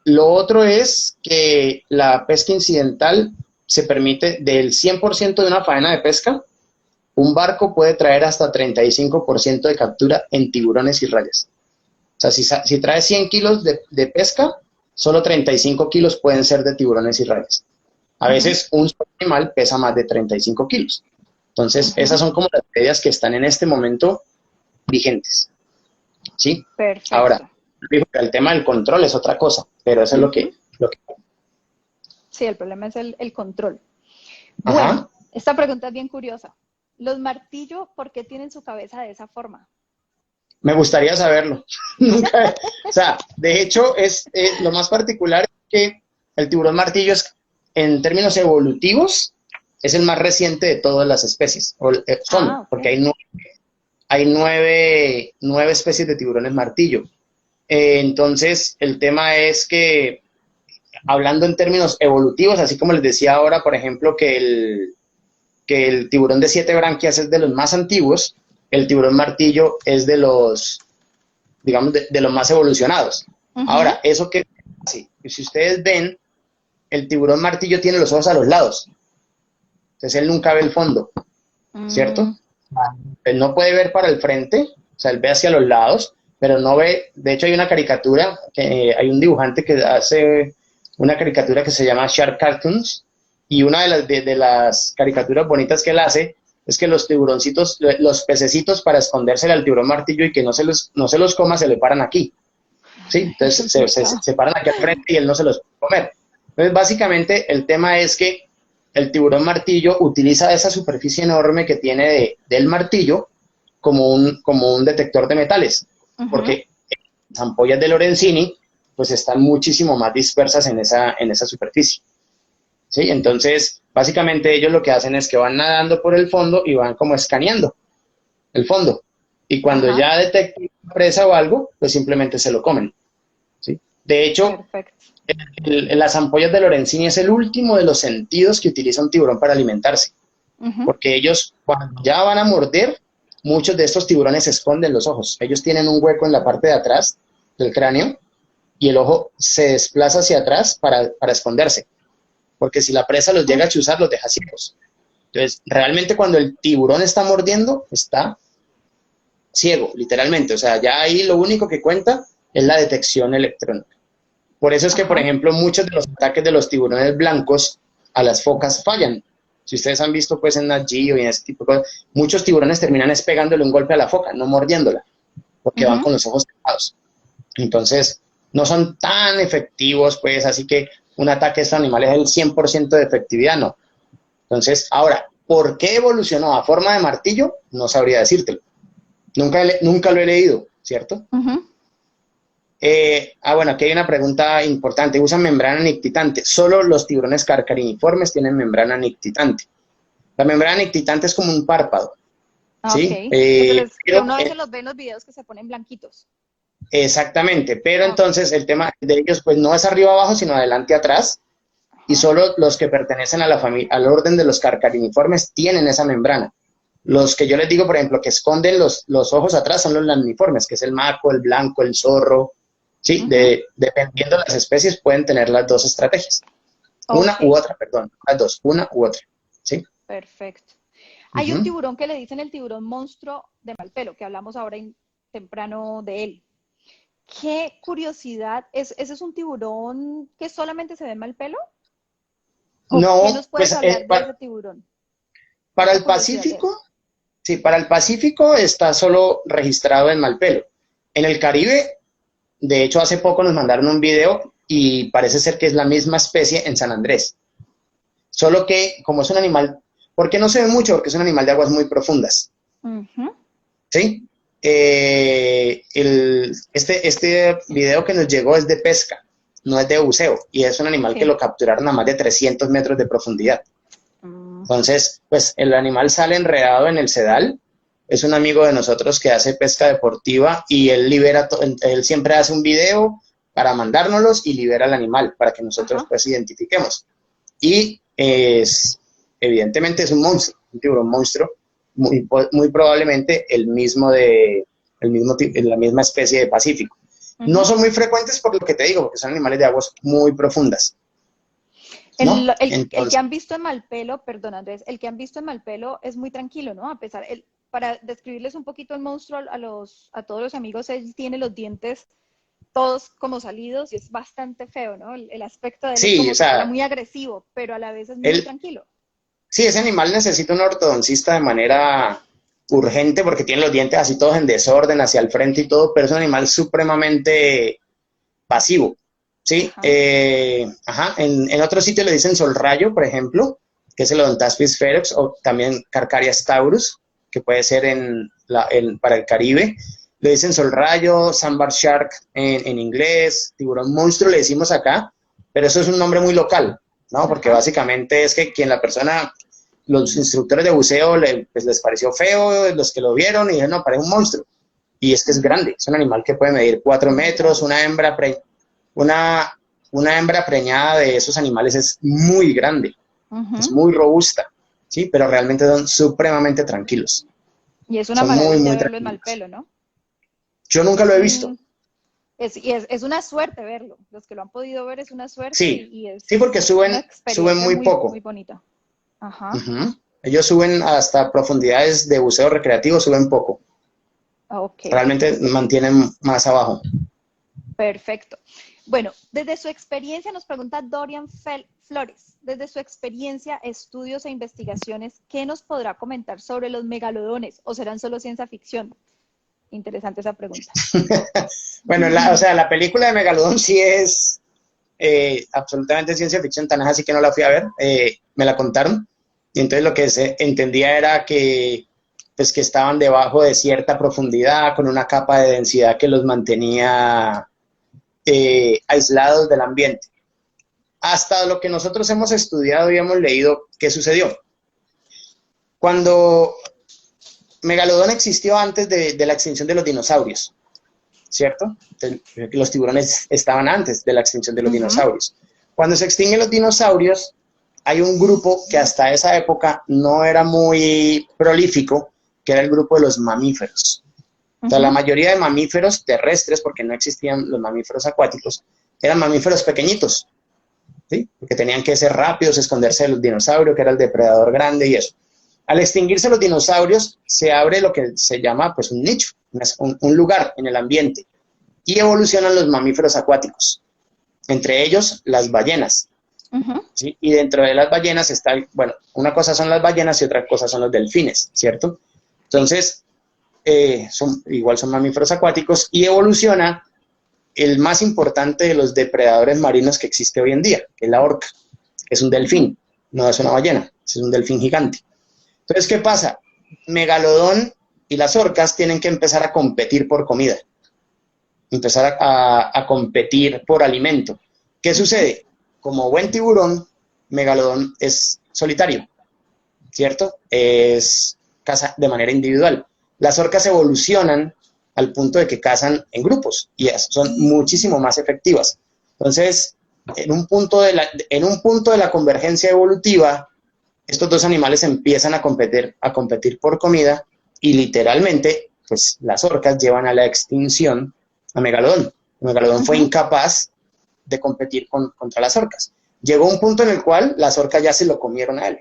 Lo otro es que la pesca incidental se permite del 100% de una faena de pesca, un barco puede traer hasta 35% de captura en tiburones y rayas. O sea, si trae 100 kilos de pesca, solo 35 kilos pueden ser de tiburones y rayas. A veces un solo animal pesa más de 35 kilos. Entonces, esas son como las medidas que están en este momento vigentes. ¿Sí? Perfecto. Ahora, el tema del control es otra cosa, pero eso es lo que... Sí, el problema es el control. Bueno, esta pregunta es bien curiosa. ¿Los martillos por qué tienen su cabeza de esa forma? Me gustaría saberlo. Nunca, o sea, de hecho, lo más particular es que el tiburón martillo es, en términos evolutivos, es el más reciente de todas las especies. Porque hay nueve especies de tiburones martillo. Entonces, el tema es que, hablando en términos evolutivos, así como les decía ahora, por ejemplo, que el tiburón de 7 branquias es de los más antiguos, el tiburón martillo es de los, digamos, de los más evolucionados. Ahora, eso que si ustedes ven, el tiburón martillo tiene los ojos a los lados. Entonces él nunca ve el fondo, ¿cierto? Él no puede ver para el frente, o sea, él ve hacia los lados, pero no ve. De hecho, hay una caricatura, hay un dibujante que hace una caricatura que se llama Shark Cartoons, y una de las caricaturas bonitas que él hace es que los tiburoncitos, los pececitos, para esconderse al tiburón martillo y que no se los coma, se le paran aquí. ¿Sí? Entonces se paran aquí al frente y él no se los puede comer. Entonces, básicamente, el tema es que el tiburón martillo utiliza esa superficie enorme que tiene del martillo como un detector de metales, porque las ampollas de Lorenzini pues están muchísimo más dispersas en esa superficie. ¿Sí? Entonces, básicamente ellos lo que hacen es que van nadando por el fondo y van como escaneando el fondo. Y cuando ya detectan una presa o algo, pues simplemente se lo comen. ¿Sí? De hecho, las ampollas de Lorenzini es el último de los sentidos que utiliza un tiburón para alimentarse. Porque ellos, cuando ya van a morder, muchos de estos tiburones esconden los ojos. Ellos tienen un hueco en la parte de atrás del cráneo y el ojo se desplaza hacia atrás para esconderse. Porque si la presa los llega a chuzar, los deja ciegos. Entonces, realmente cuando el tiburón está mordiendo, está ciego, literalmente. O sea, ya ahí lo único que cuenta es la detección electrónica. Por eso es que, por ejemplo, muchos de los ataques de los tiburones blancos a las focas fallan. Si ustedes han visto, pues, en Nat Geo y en ese tipo de cosas, muchos tiburones terminan pegándole un golpe a la foca, no mordiéndola, porque van con los ojos tapados. Entonces, no son tan efectivos, pues, así que un ataque a estos animales es el 100% de efectividad, no. Entonces, ahora, ¿por qué evolucionó a forma de martillo? No sabría decírtelo. Nunca lo he leído, ¿cierto? Bueno, aquí hay una pregunta importante. ¿Usan membrana nictitante? Solo los tiburones carcariniformes tienen membrana nictitante. La membrana nictitante es como un párpado. ¿Sí? Que uno a veces los ve en los videos que se ponen blanquitos. Exactamente, pero entonces el tema de ellos pues no es arriba abajo, sino adelante atrás, y Ajá. solo los que pertenecen a la familia, al orden de los carcariniformes tienen esa membrana. Los que yo les digo, por ejemplo, que esconden los ojos atrás son los lamniformes, que es el maco, el blanco, el zorro. Sí, Ujú. dependiendo de las especies pueden tener las dos estrategias. Una Ok, u otra, perdón, las dos, una u otra. ¿Sí? perfecto. Hay un Ujú. tiburón que le dicen el tiburón monstruo de mal pelo, que hablamos ahora temprano de él. Qué curiosidad, ¿ese es un tiburón que solamente se ve en mal pelo? ¿O qué No, nos puedes pues hablar de ese tiburón? para Mucha el curiosidad de él. Pacífico, sí, para el Pacífico está solo registrado en Malpelo. En el Caribe, de hecho, hace poco nos mandaron un video y parece ser que es la misma especie en San Andrés. Solo que, como es un animal, ¿por qué no se ve mucho? Porque es un animal de aguas muy profundas. Ujú. ¿Sí? Este video que nos llegó es de pesca, no es de buceo, y es un animal que Sí. lo capturaron a más de 300 metros de profundidad. Mm. Entonces, pues el animal sale enredado en el sedal. Es un amigo de nosotros que hace pesca deportiva y él él siempre hace un video para mandárnoslos y libera al animal para que nosotros Ajá. pues identifiquemos. Y evidentemente es un monstruo, un tiburón monstruo, muy probablemente la misma especie de Pacífico. No Ujú. son muy frecuentes por lo que te digo, porque son animales de aguas muy profundas, ¿no? El que Entonces, han visto en Malpelo, perdón Andrés, el que han visto en Malpelo es muy tranquilo, ¿no? Para describirles un poquito el monstruo a todos los amigos, él tiene los dientes todos como salidos y es bastante feo, ¿no? El aspecto de él es sí, o como si fuera sea, muy agresivo, pero a la vez es muy él, tranquilo. sí, ese animal necesita un ortodoncista de manera urgente porque tiene los dientes así todos en desorden hacia el frente y todo, pero es un animal supremamente pasivo, ¿sí? Ajá. Ajá, en otro sitio le dicen solrayo, por ejemplo, que es el Odontaspis ferox, o también Carcarias taurus, que puede ser para el Caribe. Le dicen solrayo, sandbar shark en inglés, tiburón monstruo le decimos acá, pero eso es un nombre muy local, ¿no? Porque Ajá. básicamente es que los instructores de buceo pues les pareció feo, los que lo vieron y dijeron, no, parece un monstruo. Y es que es Ujú. grande, es un animal que puede medir 4 Es muy metros, grande. una, una hembra preñada de esos animales es muy grande, es Ujú. muy robusta, ¿sí? Pero realmente son supremamente tranquilos, Y es una son muy, maravilla muy verlo en tranquilos. Malpelo, ¿no? Yo nunca lo Es he visto, un, es una suerte verlo. Los que lo han podido ver es una suerte sí, y sí, porque es una suben experiencia muy muy, muy poco. bonita. Ajá. Uh-huh. Ellos suben hasta profundidades de buceo recreativo, suben poco, Ok, realmente mantienen más abajo. perfecto. Bueno, desde su experiencia, nos pregunta Dorian Flores, desde su experiencia, estudios e investigaciones, ¿qué nos podrá comentar sobre los megalodones o serán solo ciencia ficción? Interesante esa pregunta. Bueno, o sea, la película de Megalodón sí es absolutamente ciencia ficción, tan es así que no la fui a ver, me la contaron, y entonces lo que se entendía era que, pues, que estaban debajo de cierta profundidad, con una capa de densidad que los mantenía aislados del ambiente. Hasta lo que nosotros hemos estudiado y hemos leído, ¿qué sucedió? Cuando Megalodón existió antes de la extinción de los dinosaurios, ¿cierto? Entonces, los tiburones estaban antes de la extinción de los Ujú. dinosaurios. Cuando se extinguen los dinosaurios, hay un grupo que hasta esa época no era muy prolífico, que era el grupo de los mamíferos. O sea, la Ujú. mayoría de mamíferos terrestres, porque no existían los mamíferos acuáticos, eran mamíferos pequeñitos, ¿sí? Porque tenían que ser rápidos, esconderse de los dinosaurios, que era el depredador grande y eso. Al extinguirse los dinosaurios, se abre lo que se llama pues un nicho, un lugar en el ambiente, y evolucionan los mamíferos acuáticos, entre ellos las ballenas. Ujú. ¿Sí? Y dentro de las ballenas está, bueno, una cosa son las ballenas y otra cosa son los delfines, ¿cierto? Sí. Entonces, igual son mamíferos acuáticos y evoluciona el más importante de los depredadores marinos que existe hoy en día, que es la orca, que es un Ujú. delfín, no es una ballena, es un delfín gigante. Entonces, ¿qué pasa? Megalodón y las orcas tienen que empezar a competir por comida, empezar a competir por alimento. ¿Qué Ujú. sucede? Como buen tiburón, Megalodón es solitario, ¿cierto? Es caza de manera individual. Las orcas evolucionan al punto de que cazan en grupos y son muchísimo más efectivas. Entonces, en un punto de la convergencia evolutiva, estos dos animales empiezan a competir por comida y literalmente, pues las orcas llevan a la extinción a Megalodón. Megalodón fue incapaz de competir contra las orcas. Llegó un punto en el cual las orcas ya se lo comieron a él.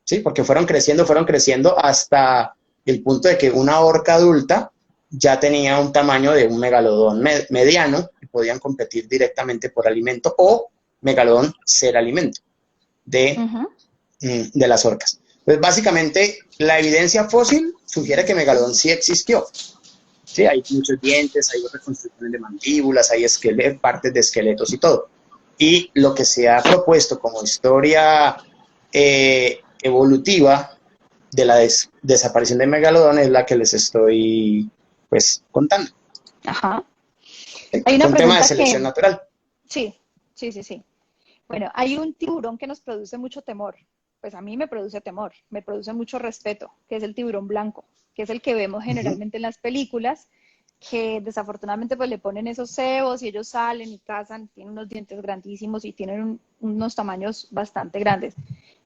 ¿Sí? Porque fueron creciendo hasta el punto de que una orca adulta ya tenía un tamaño de un megalodón mediano y podían competir directamente por alimento o megalodón ser alimento de las orcas. Pues básicamente la evidencia fósil sugiere que megalodón sí existió. Sí, hay muchos dientes, hay reconstrucciones de mandíbulas, hay partes de esqueletos y todo. Y lo que se ha propuesto como historia evolutiva de la desaparición de megalodón es la que les estoy pues contando. Ajá. Hay una un tema de selección natural. Sí. Bueno, hay un tiburón que nos produce mucho temor. Pues a mí me produce temor, me produce mucho respeto, que es el tiburón blanco, que es el que vemos generalmente en las películas, que desafortunadamente pues le ponen esos cebos y ellos salen y cazan, tienen unos dientes grandísimos y tienen unos tamaños bastante grandes.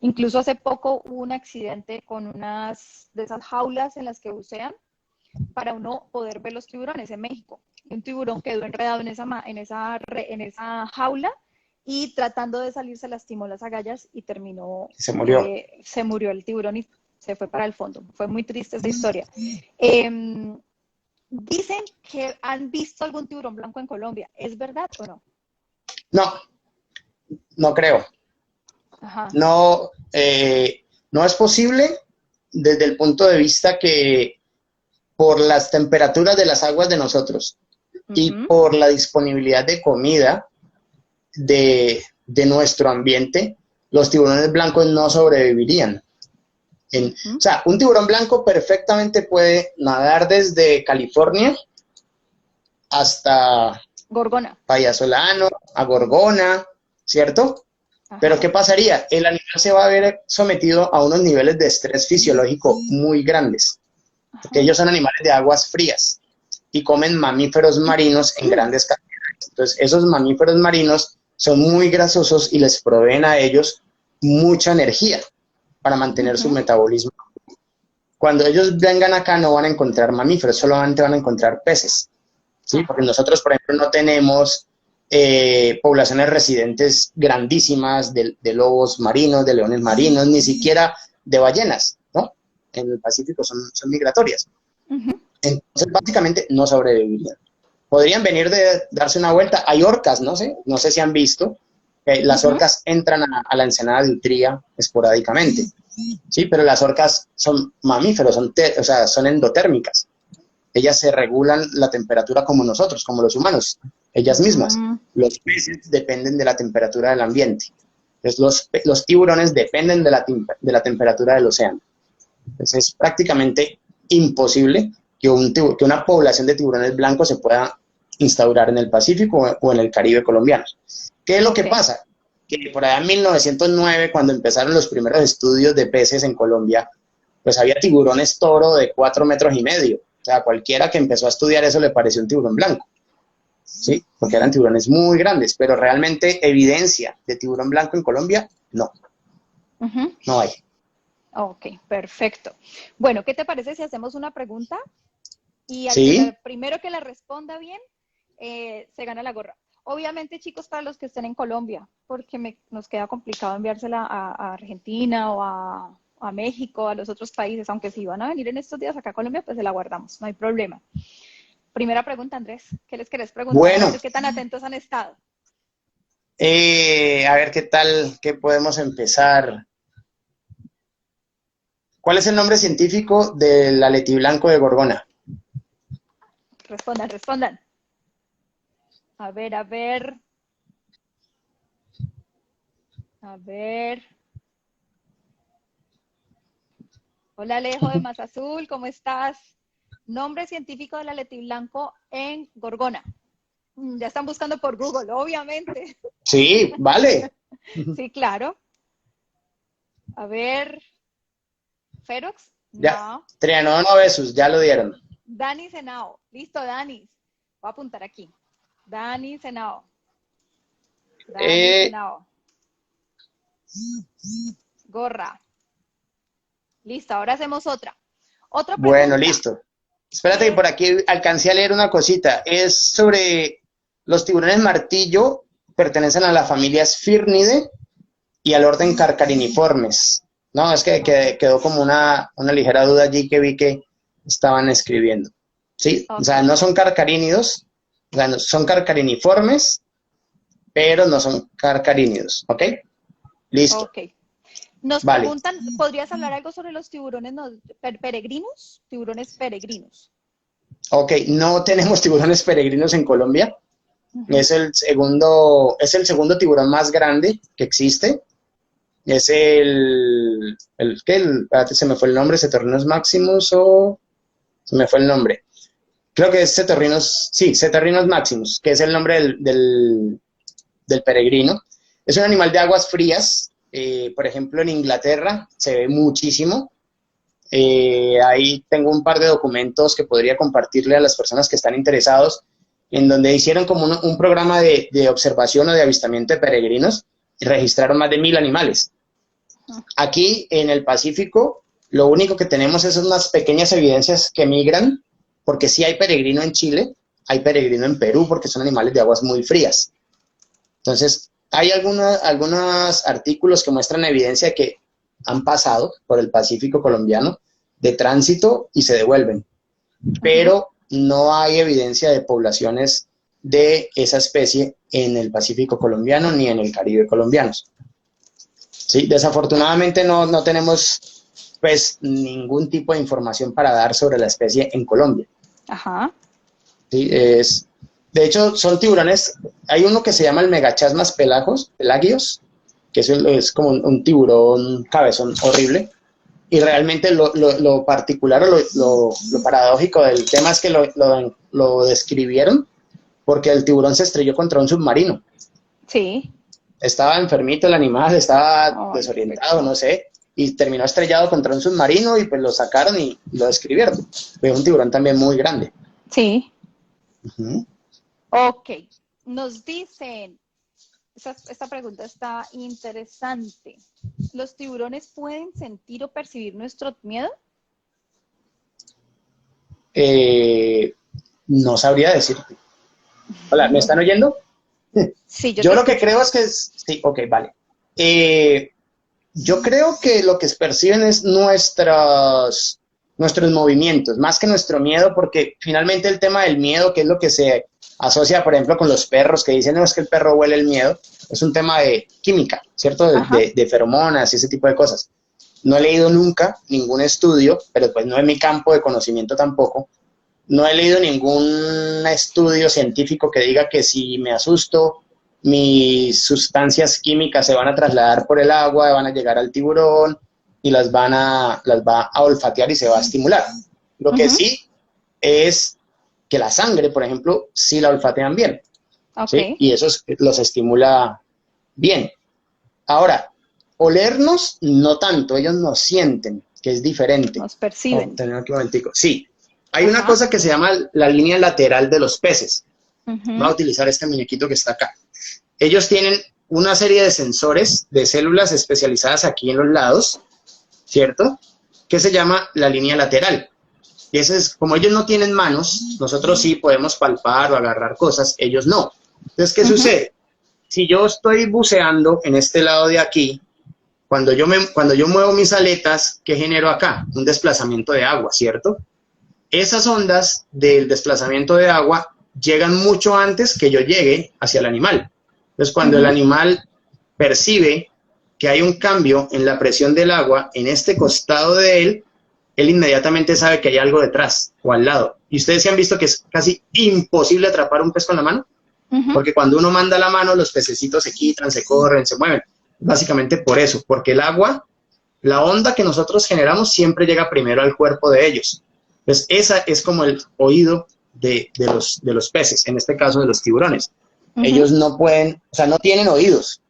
Incluso hace poco hubo un accidente con unas de esas jaulas en las que bucean para uno poder ver los tiburones en México. Y un tiburón quedó enredado en esa jaula y tratando de salir se lastimó las agallas y terminó, se murió. Se murió el tiburón y se fue para el fondo. Fue muy triste esa historia. Dicen que han visto algún tiburón blanco en Colombia. ¿Es verdad o no? No creo. Ajá. No es posible desde el punto de vista que por las temperaturas de las aguas de nosotros y por la disponibilidad de comida de nuestro ambiente, los tiburones blancos no sobrevivirían. O sea, un tiburón blanco perfectamente puede nadar desde California hasta Gorgona. Payasolano, a Gorgona, ¿cierto? Ajá. Pero ¿qué pasaría? El animal se va a ver sometido a unos niveles de estrés fisiológico muy grandes, porque ellos son animales de aguas frías y comen mamíferos marinos en grandes cantidades. Entonces, esos mamíferos marinos son muy grasosos y les proveen a ellos mucha energía para mantener su metabolismo. Cuando ellos vengan acá no van a encontrar mamíferos, solamente van a encontrar peces, ¿sí? Porque nosotros, por ejemplo, no tenemos poblaciones residentes grandísimas de lobos marinos, de leones marinos, ni siquiera de ballenas, ¿no? En el Pacífico son migratorias. Entonces, básicamente, no sobrevivirían. Podrían venir de darse una vuelta. Hay orcas, no sé si han visto, las orcas entran a la ensenada de Utría esporádicamente, ¿sí? Pero las orcas son mamíferos, son endotérmicas. Ellas se regulan la temperatura como nosotros, como los humanos, ellas mismas. Los peces dependen de la temperatura del ambiente. Entonces, los tiburones dependen de la temperatura del océano. Entonces, es prácticamente imposible que una población de tiburones blancos se pueda instaurar en el Pacífico o en el Caribe colombiano. ¿Qué es lo que pasa? Que por allá en 1909, cuando empezaron los primeros estudios de peces en Colombia, pues había tiburones toro de 4,5 metros. O sea, cualquiera que empezó a estudiar eso le pareció un tiburón blanco, ¿sí? Porque eran tiburones muy grandes, pero realmente evidencia de tiburón blanco en Colombia, no. No hay. Ok, perfecto. Bueno, ¿qué te parece si hacemos una pregunta? Y al primero que la responda bien, se gana la gorra. Obviamente, chicos, para los que estén en Colombia, porque nos queda complicado enviársela a Argentina o a México, a los otros países, aunque si van a venir en estos días acá a Colombia, pues se la guardamos, no hay problema. Primera pregunta, Andrés, ¿qué les querés preguntar? Bueno. ¿Qué tan atentos han estado? A ver qué tal, qué podemos empezar. ¿Cuál es el nombre científico del aletiblanco de Gorgona? Respondan. A ver. Hola, Alejo de Más Azul, ¿cómo estás? Nombre científico del aletiblanco en Gorgona. Ya están buscando por Google, obviamente. Sí, vale. Sí, claro. A ver. ¿Ferox? Ya. No. Trianodono obesus, ya lo dieron. Dani Senao. Listo, Dani. Voy a apuntar aquí. Dani Senao. Dani Senao. Gorra. Listo, ahora hacemos otra. Otra pregunta. Bueno, listo. Espérate que por aquí alcancé a leer una cosita. Es sobre los tiburones martillo, pertenecen a la familia Sphyrnidae y al orden Carcariniformes. No, es que quedó como una ligera duda allí que vi que estaban escribiendo. ¿Sí? Okay. O sea, no son carcarínidos, o sea, no, son carcariniformes, pero no son carcarínidos. ¿Ok? Listo. Ok. Nos Vale. preguntan, ¿podrías hablar algo sobre los tiburones peregrinos? Tiburones peregrinos. Ok, no tenemos tiburones peregrinos en Colombia. Es el segundo tiburón más grande que existe. Es espérate, se me fue el nombre, Cetorrinus maximus o se me fue el nombre. Creo que es Cetorrinus maximus, que es el nombre del peregrino. Es un animal de aguas frías. Por ejemplo, en Inglaterra se ve muchísimo. Ahí tengo un par de documentos que podría compartirle a las personas que están interesados, en donde hicieron como un programa de observación o de avistamiento de peregrinos y registraron más de 1000 animales. Aquí en el Pacífico, lo único que tenemos es unas pequeñas evidencias que migran, porque sí hay peregrino en Chile, hay peregrino en Perú, porque son animales de aguas muy frías. Entonces, hay algunos artículos que muestran evidencia que han pasado por el Pacífico colombiano de tránsito y se devuelven, pero no hay evidencia de poblaciones de esa especie en el Pacífico colombiano ni en el Caribe colombiano. Sí, desafortunadamente no tenemos pues ningún tipo de información para dar sobre la especie en Colombia. Ajá. Sí, de hecho, son tiburones. Hay uno que se llama el Megachasmas pelagios, que es como un tiburón cabezón horrible. Y realmente lo particular o lo paradójico del tema es que lo describieron porque el tiburón se estrelló contra un submarino. Sí. Estaba enfermito el animal, estaba desorientado, no sé, y terminó estrellado contra un submarino y pues lo sacaron y lo describieron. Fue un tiburón también muy grande. Sí. Uh-huh. Ok. Nos dicen, esta pregunta está interesante. ¿Los tiburones pueden sentir o percibir nuestro miedo? No sabría decirte. Hola, ¿me están oyendo? Sí, yo lo que creo es que sí, ok, vale. Yo creo que lo que perciben es nuestros movimientos, más que nuestro miedo, porque finalmente el tema del miedo, que es lo que se asocia, por ejemplo, con los perros, que dicen, no, es que el perro huele el miedo, es un tema de química, ¿cierto? De feromonas y ese tipo de cosas. No he leído nunca ningún estudio, pero pues no es mi campo de conocimiento tampoco. No he leído ningún estudio científico que diga que si me asusto, mis sustancias químicas se van a trasladar por el agua, van a llegar al tiburón y las va a olfatear y se va a estimular. Lo que sí es que la sangre, por ejemplo, sí la olfatean bien. ¿Sí? Y eso los estimula bien. Ahora, olernos no tanto, ellos nos sienten, que es diferente. Nos perciben. Aquí un momentico. Sí. Hay una cosa que se llama la línea lateral de los peces. Voy a utilizar este muñequito que está acá. Ellos tienen una serie de sensores de células especializadas aquí en los lados, ¿cierto? Que se llama la línea lateral. Y eso es, como ellos no tienen manos, nosotros sí podemos palpar o agarrar cosas, ellos no. Entonces, ¿qué sucede? Si yo estoy buceando en este lado de aquí, cuando yo muevo mis aletas, ¿qué genero acá? Un desplazamiento de agua, ¿cierto? Esas ondas del desplazamiento de agua llegan mucho antes que yo llegue hacia el animal. Entonces, cuando el animal percibe que hay un cambio en la presión del agua en este costado de él inmediatamente sabe que hay algo detrás o al lado. Y ustedes se han visto que es casi imposible atrapar un pez con la mano, porque cuando uno manda la mano, los pececitos se quitan, se corren, se mueven. Básicamente por eso, porque el agua, la onda que nosotros generamos siempre llega primero al cuerpo de ellos. Entonces, esa es como el oído de los peces, en este caso de los tiburones. Ellos no pueden, o sea, no tienen oídos.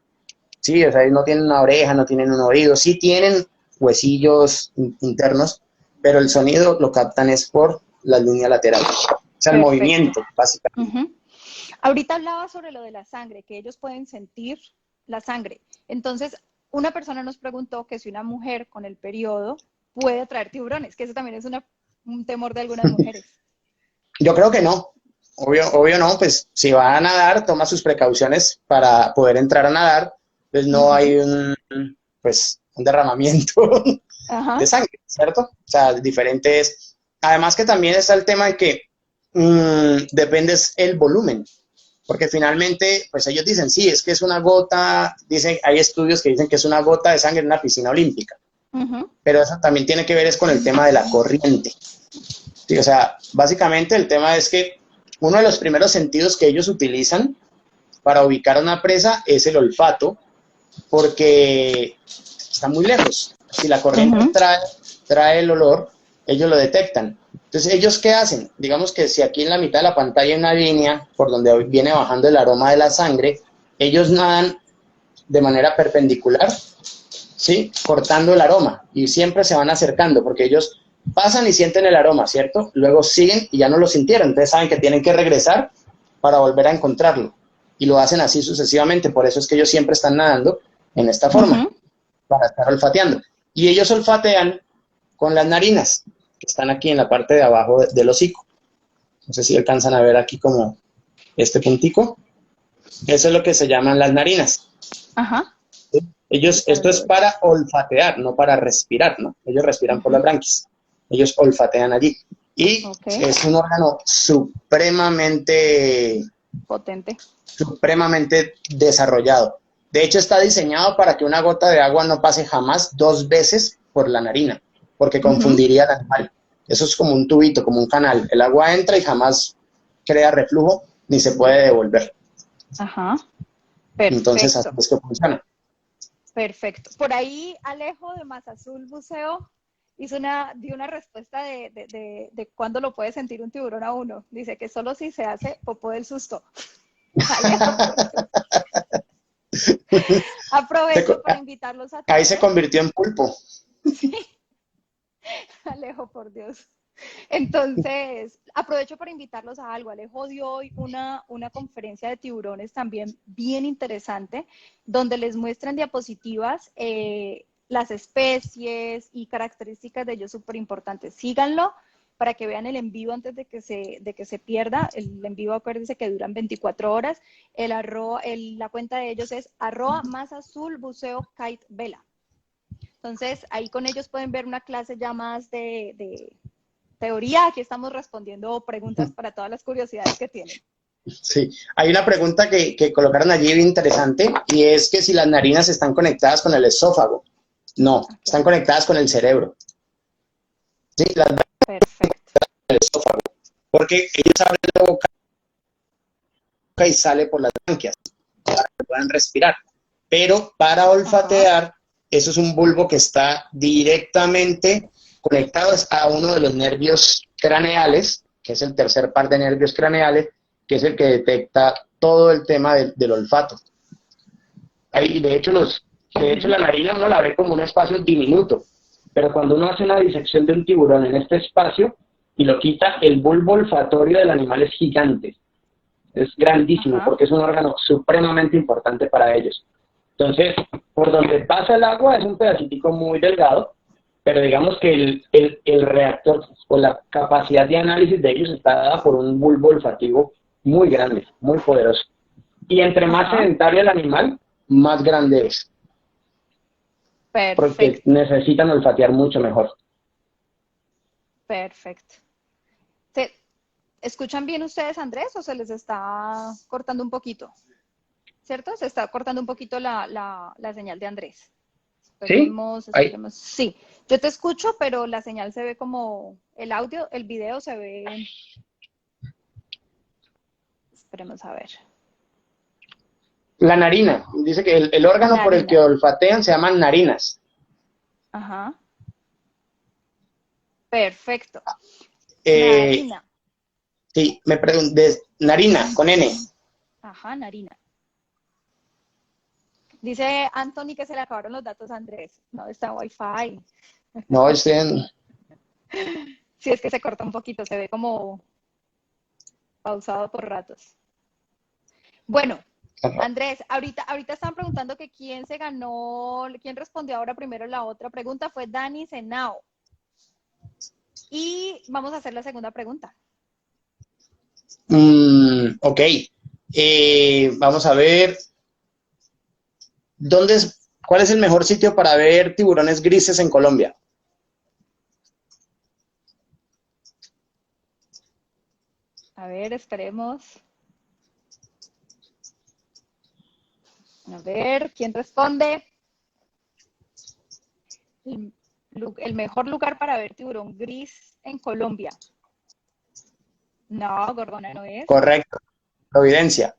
Sí, o sea, no tienen una oreja, no tienen un oído. Sí tienen huesillos internos, pero el sonido lo captan es por las líneas laterales. O sea, el Perfecto. movimiento, básicamente. Ujú. Ahorita hablaba sobre lo de la sangre, que ellos pueden sentir la sangre. Entonces, una persona nos preguntó que si una mujer con el periodo puede traer tiburones, que eso también es un temor de algunas mujeres. Yo creo que no. Obvio no, pues si va a nadar, toma sus precauciones para poder entrar a nadar, pues no hay pues, un derramamiento Ajá. de sangre, ¿cierto? O sea, diferentes. Además que también está el tema de que depende el volumen, porque finalmente, pues ellos dicen, sí, es que es una gota, dicen, hay estudios que dicen que es una gota de sangre en una piscina olímpica, pero eso también tiene que ver es con el tema de la corriente. Sí, o sea, básicamente el tema es que uno de los primeros sentidos que ellos utilizan para ubicar a una presa es el olfato, porque está muy lejos. Si la corriente trae el olor, ellos lo detectan. Entonces, ¿ellos qué hacen? Digamos que si aquí en la mitad de la pantalla hay una línea por donde viene bajando el aroma de la sangre, ellos nadan de manera perpendicular, ¿sí? Cortando el aroma y siempre se van acercando porque ellos pasan y sienten el aroma, ¿cierto? Luego siguen y ya no lo sintieron, entonces saben que tienen que regresar para volver a encontrarlo. Y lo hacen así sucesivamente, por eso es que ellos siempre están nadando en esta forma, para estar olfateando. Y ellos olfatean con las narinas, que están aquí en la parte de abajo del hocico. No sé si alcanzan a ver aquí como este puntico. Eso es lo que se llaman las narinas. Ajá. Ellos, esto es para olfatear, no para respirar, ¿no? Ellos respiran por las branquias. Ellos olfatean allí. Y es un órgano supremamente desarrollado. De hecho, está diseñado para que una gota de agua no pase jamás 2 veces por la narina, porque confundiría al animal. Eso es como un tubito, como un canal. El agua entra y jamás crea reflujo ni se puede devolver. Ajá. Perfecto. Entonces, así es que funciona. Perfecto. Por ahí Alejo de Más Azul Buceo dio una respuesta de cuándo lo puede sentir un tiburón a uno. Dice que solo si se hace popó del susto. Alejo, aprovecho para invitarlos a todos. Ahí se convirtió en pulpo. Sí. Alejo, por Dios. Entonces, aprovecho para invitarlos a algo. Alejo dio hoy una conferencia de tiburones también bien interesante, donde les muestran diapositivas las especies y características de ellos súper importantes. Síganlo para que vean el en vivo antes de que se pierda. El en vivo, acuérdense que duran 24 horas. La cuenta de ellos es @masazulbuceo-kite-vela. Entonces, ahí con ellos pueden ver una clase ya más de teoría. Aquí estamos respondiendo preguntas para todas las curiosidades que tienen. Sí, hay una pregunta que colocaron allí bien interesante y es que si las narinas están conectadas con el esófago. No, están conectadas con el cerebro. Sí, las narinas Perfecto. con el esófago, porque ellos abren la boca y sale por las branquias para que puedan respirar. Pero para olfatear, eso es un bulbo que está directamente conectado a uno de los nervios craneales, que es el tercer par de nervios craneales, que es el que detecta todo el tema del olfato. Ahí, de hecho, la nariz uno la ve como un espacio diminuto, pero cuando uno hace una disección de un tiburón en este espacio y lo quita, el bulbo olfatorio del animal es gigante. Es grandísimo porque es un órgano supremamente importante para ellos. Entonces, por donde pasa el agua es un pedacito muy delgado, pero digamos que el reactor o la capacidad de análisis de ellos está dada por un bulbo olfativo muy grande, muy poderoso. Y entre más sedentario el animal, más grande es. Perfecto. Porque necesitan olfatear mucho mejor. Perfecto. ¿Escuchan bien ustedes, Andrés, o se les está cortando un poquito? ¿Cierto? Se está cortando un poquito la señal de Andrés. Esperemos. Sí, yo te escucho, pero la señal se ve como el audio, el video se ve. Esperemos a ver. La narina. Dice que el órgano por el que olfatean se llaman narinas. Ajá. Perfecto. Narina. Sí, me pregunté, narina, con N. Ajá, narina. Dice Anthony que se le acabaron los datos a Andrés. No, está en Wi-Fi. No, estoy en... Sí, es que se corta un poquito, se ve como pausado por ratos. Bueno, Andrés, ahorita estaban preguntando que quién se ganó, quién respondió ahora primero la otra pregunta, fue Dani Senao. Y vamos a hacer la segunda pregunta. Ok. Vamos a ver. ¿Cuál es el mejor sitio para ver tiburones grises en Colombia? A ver, esperemos. A ver, ¿quién responde? El mejor lugar para ver tiburón gris en Colombia. No, Gorgona no es. Correcto. Providencia.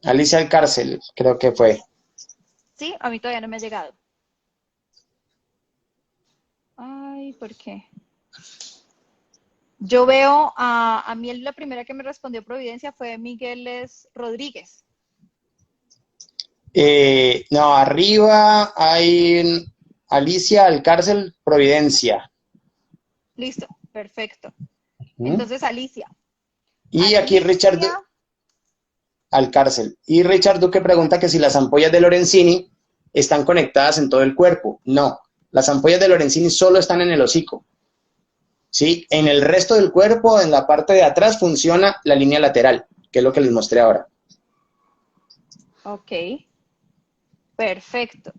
Alicia Alcárcel, creo que fue. Sí, a mí todavía no me ha llegado. Ay, ¿por qué? Yo veo a mí la primera que me respondió Providencia fue Miguel Rodríguez. No, arriba hay Alicia Alcárcel, Providencia. Listo, perfecto. ¿Mm? Entonces, Alicia. Y aquí Richard Alcárcel. Y Richard Duque pregunta que si las ampollas de Lorenzini están conectadas en todo el cuerpo. No, las ampollas de Lorenzini solo están en el hocico. ¿Sí? En el resto del cuerpo, en la parte de atrás, funciona la línea lateral, que es lo que les mostré ahora. Ok, perfecto.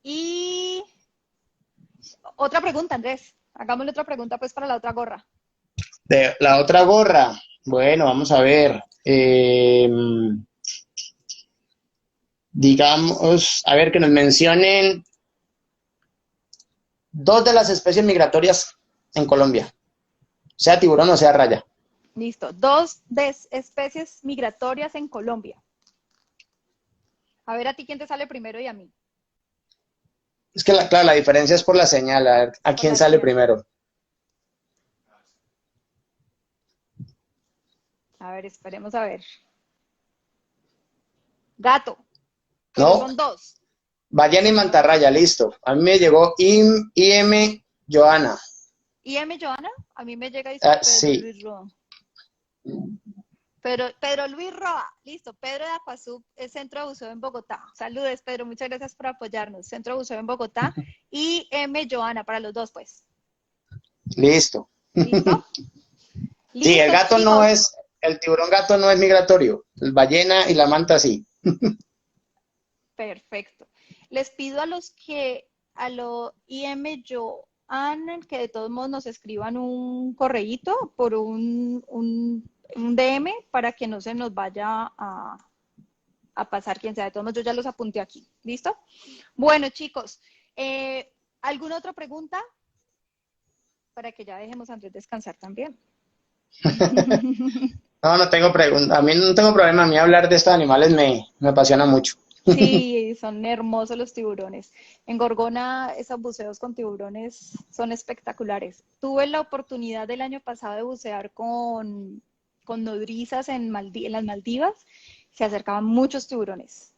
Y otra pregunta, Andrés. Hagámosle otra pregunta pues para la otra gorra. De la otra gorra, bueno, vamos a ver. Digamos, a ver, que nos mencionen 2 de las especies migratorias en Colombia, sea tiburón o sea raya. Listo. 2 especies migratorias en Colombia. A ver a ti quién te sale primero y a mí. Es que, claro, la diferencia es por la señal, a ver a quién sale primero. A ver, esperemos a ver. Gato. No, Son 2. ballena y mantarraya, listo. A mí me llegó IM Joana. ¿IM Joana? A mí me llega y Pedro sí. Luis Roa. Pedro Luis Roa, listo. Pedro de Acuazú, es Centro de Buceo en Bogotá. Saludes, Pedro, muchas gracias por apoyarnos. Centro de Buceo en Bogotá. Y M. Joana, para los 2, pues. Listo. ¿Listo? Sí, el gato chicos. No es, el tiburón gato no es migratorio. El ballena y la manta sí. Perfecto. Les pido a los IM Joana, que de todos modos nos escriban un correíto por un DM para que no se nos vaya a pasar quien sea. De todos modos, yo ya los apunté aquí. ¿Listo? Bueno, chicos, ¿alguna otra pregunta? Para que ya dejemos a Andrés descansar también. No tengo pregunta. A mí no tengo problema. A mí hablar de estos animales me apasiona mucho. Sí, son hermosos los tiburones. En Gorgona, esos buceos con tiburones son espectaculares. Tuve la oportunidad el año pasado de bucear con nodrizas en las Maldivas. Se acercaban muchos tiburones,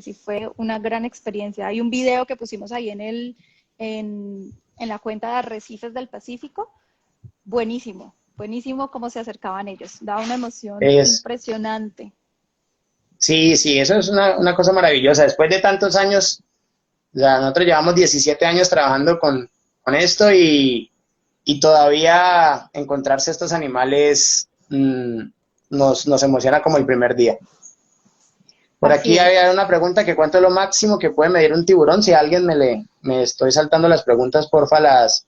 y fue una gran experiencia. Hay un video que pusimos ahí en la cuenta de Arrecifes del Pacífico. Buenísimo, buenísimo cómo se acercaban ellos. Daba una emoción impresionante. Sí, eso es una cosa maravillosa. Después de tantos años, ya nosotros llevamos 17 años trabajando con esto y todavía encontrarse estos animales nos emociona como el primer día. Por aquí hay una pregunta que ¿cuánto es lo máximo que puede medir un tiburón? Si alguien me estoy saltando las preguntas, porfa, las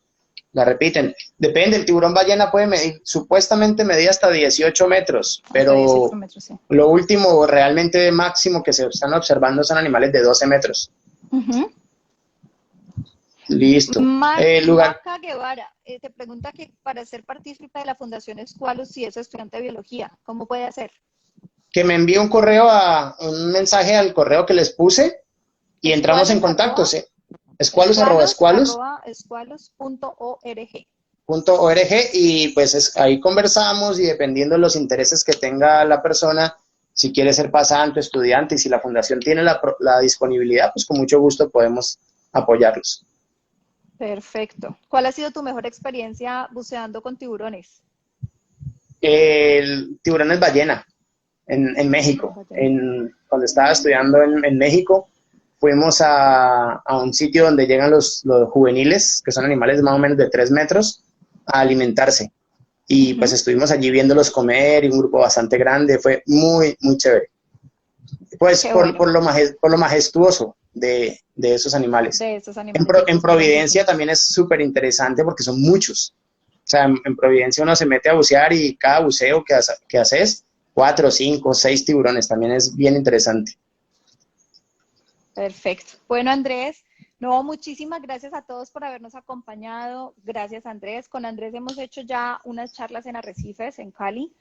repiten. Depende, el tiburón ballena puede medir, supuestamente medir hasta 18 metros, pero 18 metros, sí. Lo último realmente máximo que se están observando son animales de 12 metros. Listo. Maca Guevara te pregunta que para ser partícipe de la Fundación Escualos, si es estudiante de biología, ¿cómo puede hacer? Que me envíe un mensaje al correo que les puse y entramos en contacto. ¿Sí? Escualos.org. Y pues ahí conversamos y dependiendo de los intereses que tenga la persona, si quiere ser pasante, estudiante y si la fundación tiene la disponibilidad, pues con mucho gusto podemos apoyarlos. Perfecto. ¿Cuál ha sido tu mejor experiencia buceando con tiburones? El tiburones ballena en México. Ballena. Cuando estaba estudiando en México, fuimos a un sitio donde llegan los juveniles, que son animales de más o menos de 3 metros, a alimentarse. Y pues estuvimos allí viéndolos comer y un grupo bastante grande. Fue muy, muy chévere. Pues Qué bueno. por lo majestuoso de esos animales. De estos animalitos En Providencia grandísimos. también es súper interesante porque son muchos. O sea, en Providencia uno se mete a bucear y cada buceo que haces, 4, 5, 6 tiburones, también es bien interesante. Perfecto. Bueno, Andrés, no, muchísimas gracias a todos por habernos acompañado. Gracias, Andrés. Con Andrés hemos hecho ya unas charlas en Arrecifes, en Cali,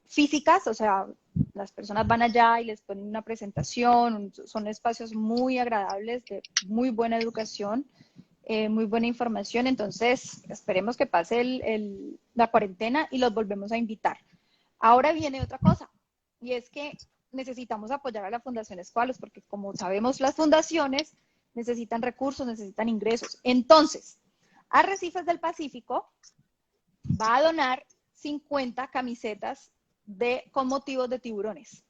físicas, o sea, las personas van allá y les ponen una presentación, son espacios muy agradables, de muy buena educación, muy buena información. Entonces, esperemos que pase la cuarentena y los volvemos a invitar. Ahora viene otra cosa, y es que necesitamos apoyar a la Fundación Escualos, porque como sabemos, las fundaciones necesitan recursos, necesitan ingresos. Entonces, Arrecifes del Pacífico va a donar 50 camisetas con motivos de tiburones.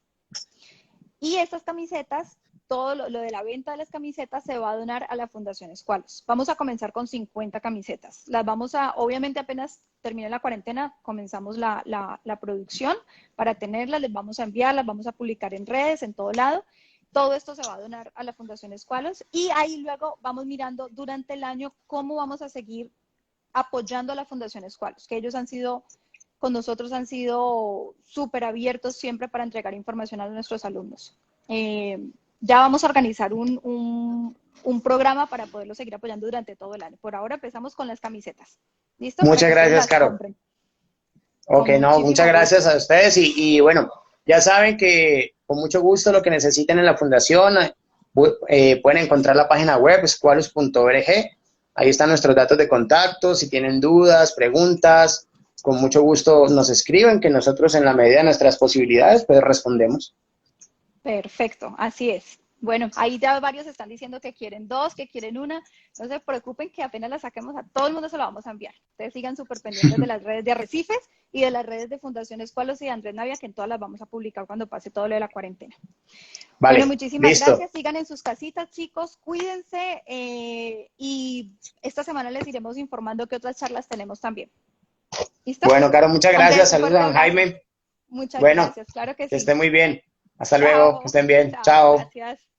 Y estas camisetas, todo lo de la venta de las camisetas se va a donar a la Fundación Escualos. Vamos a comenzar con 50 camisetas. Las vamos a, obviamente apenas termine la cuarentena, comenzamos la producción para tenerlas, les vamos a enviar, las vamos a publicar en redes, en todo lado. Todo esto se va a donar a la Fundación Escualos y ahí luego vamos mirando durante el año cómo vamos a seguir apoyando a la Fundación Escualos, que ellos han sido, con nosotros han sido súper abiertos siempre para entregar información a nuestros alumnos. Ya vamos a organizar un programa para poderlo seguir apoyando durante todo el año. Por ahora empezamos con las camisetas. ¿Listo? Para Muchas que ustedes gracias, las Caro. compren. Ok, Con no, muchas muchísimo gracias gusto. a ustedes bueno, ya saben que con mucho gusto lo que necesiten en la fundación, pueden encontrar la página web squalus.org, ahí están nuestros datos de contacto, si tienen dudas, preguntas, con mucho gusto nos escriben, que nosotros en la medida de nuestras posibilidades pues respondemos. Perfecto, así es. Bueno, ahí ya varios están diciendo que quieren dos, que quieren una. No se preocupen que apenas la saquemos a todo el mundo se la vamos a enviar. Ustedes sigan súper pendientes de las redes de Arrecifes y de las redes de Fundación Escualos y de Andrés Navia, que en todas las vamos a publicar cuando pase todo lo de la cuarentena. Bueno, Vale, muchísimas listo. gracias. Sigan en sus casitas, chicos. Cuídense y esta semana les iremos informando qué otras charlas tenemos también. ¿Listo? Bueno, Caro, muchas Andrés, gracias, un saludos fuerte a don abrazo. Jaime. Muchas Bueno, gracias. Claro que que sí. esté muy bien. Hasta luego, que Chao. estén bien. Chao. Chao. Gracias.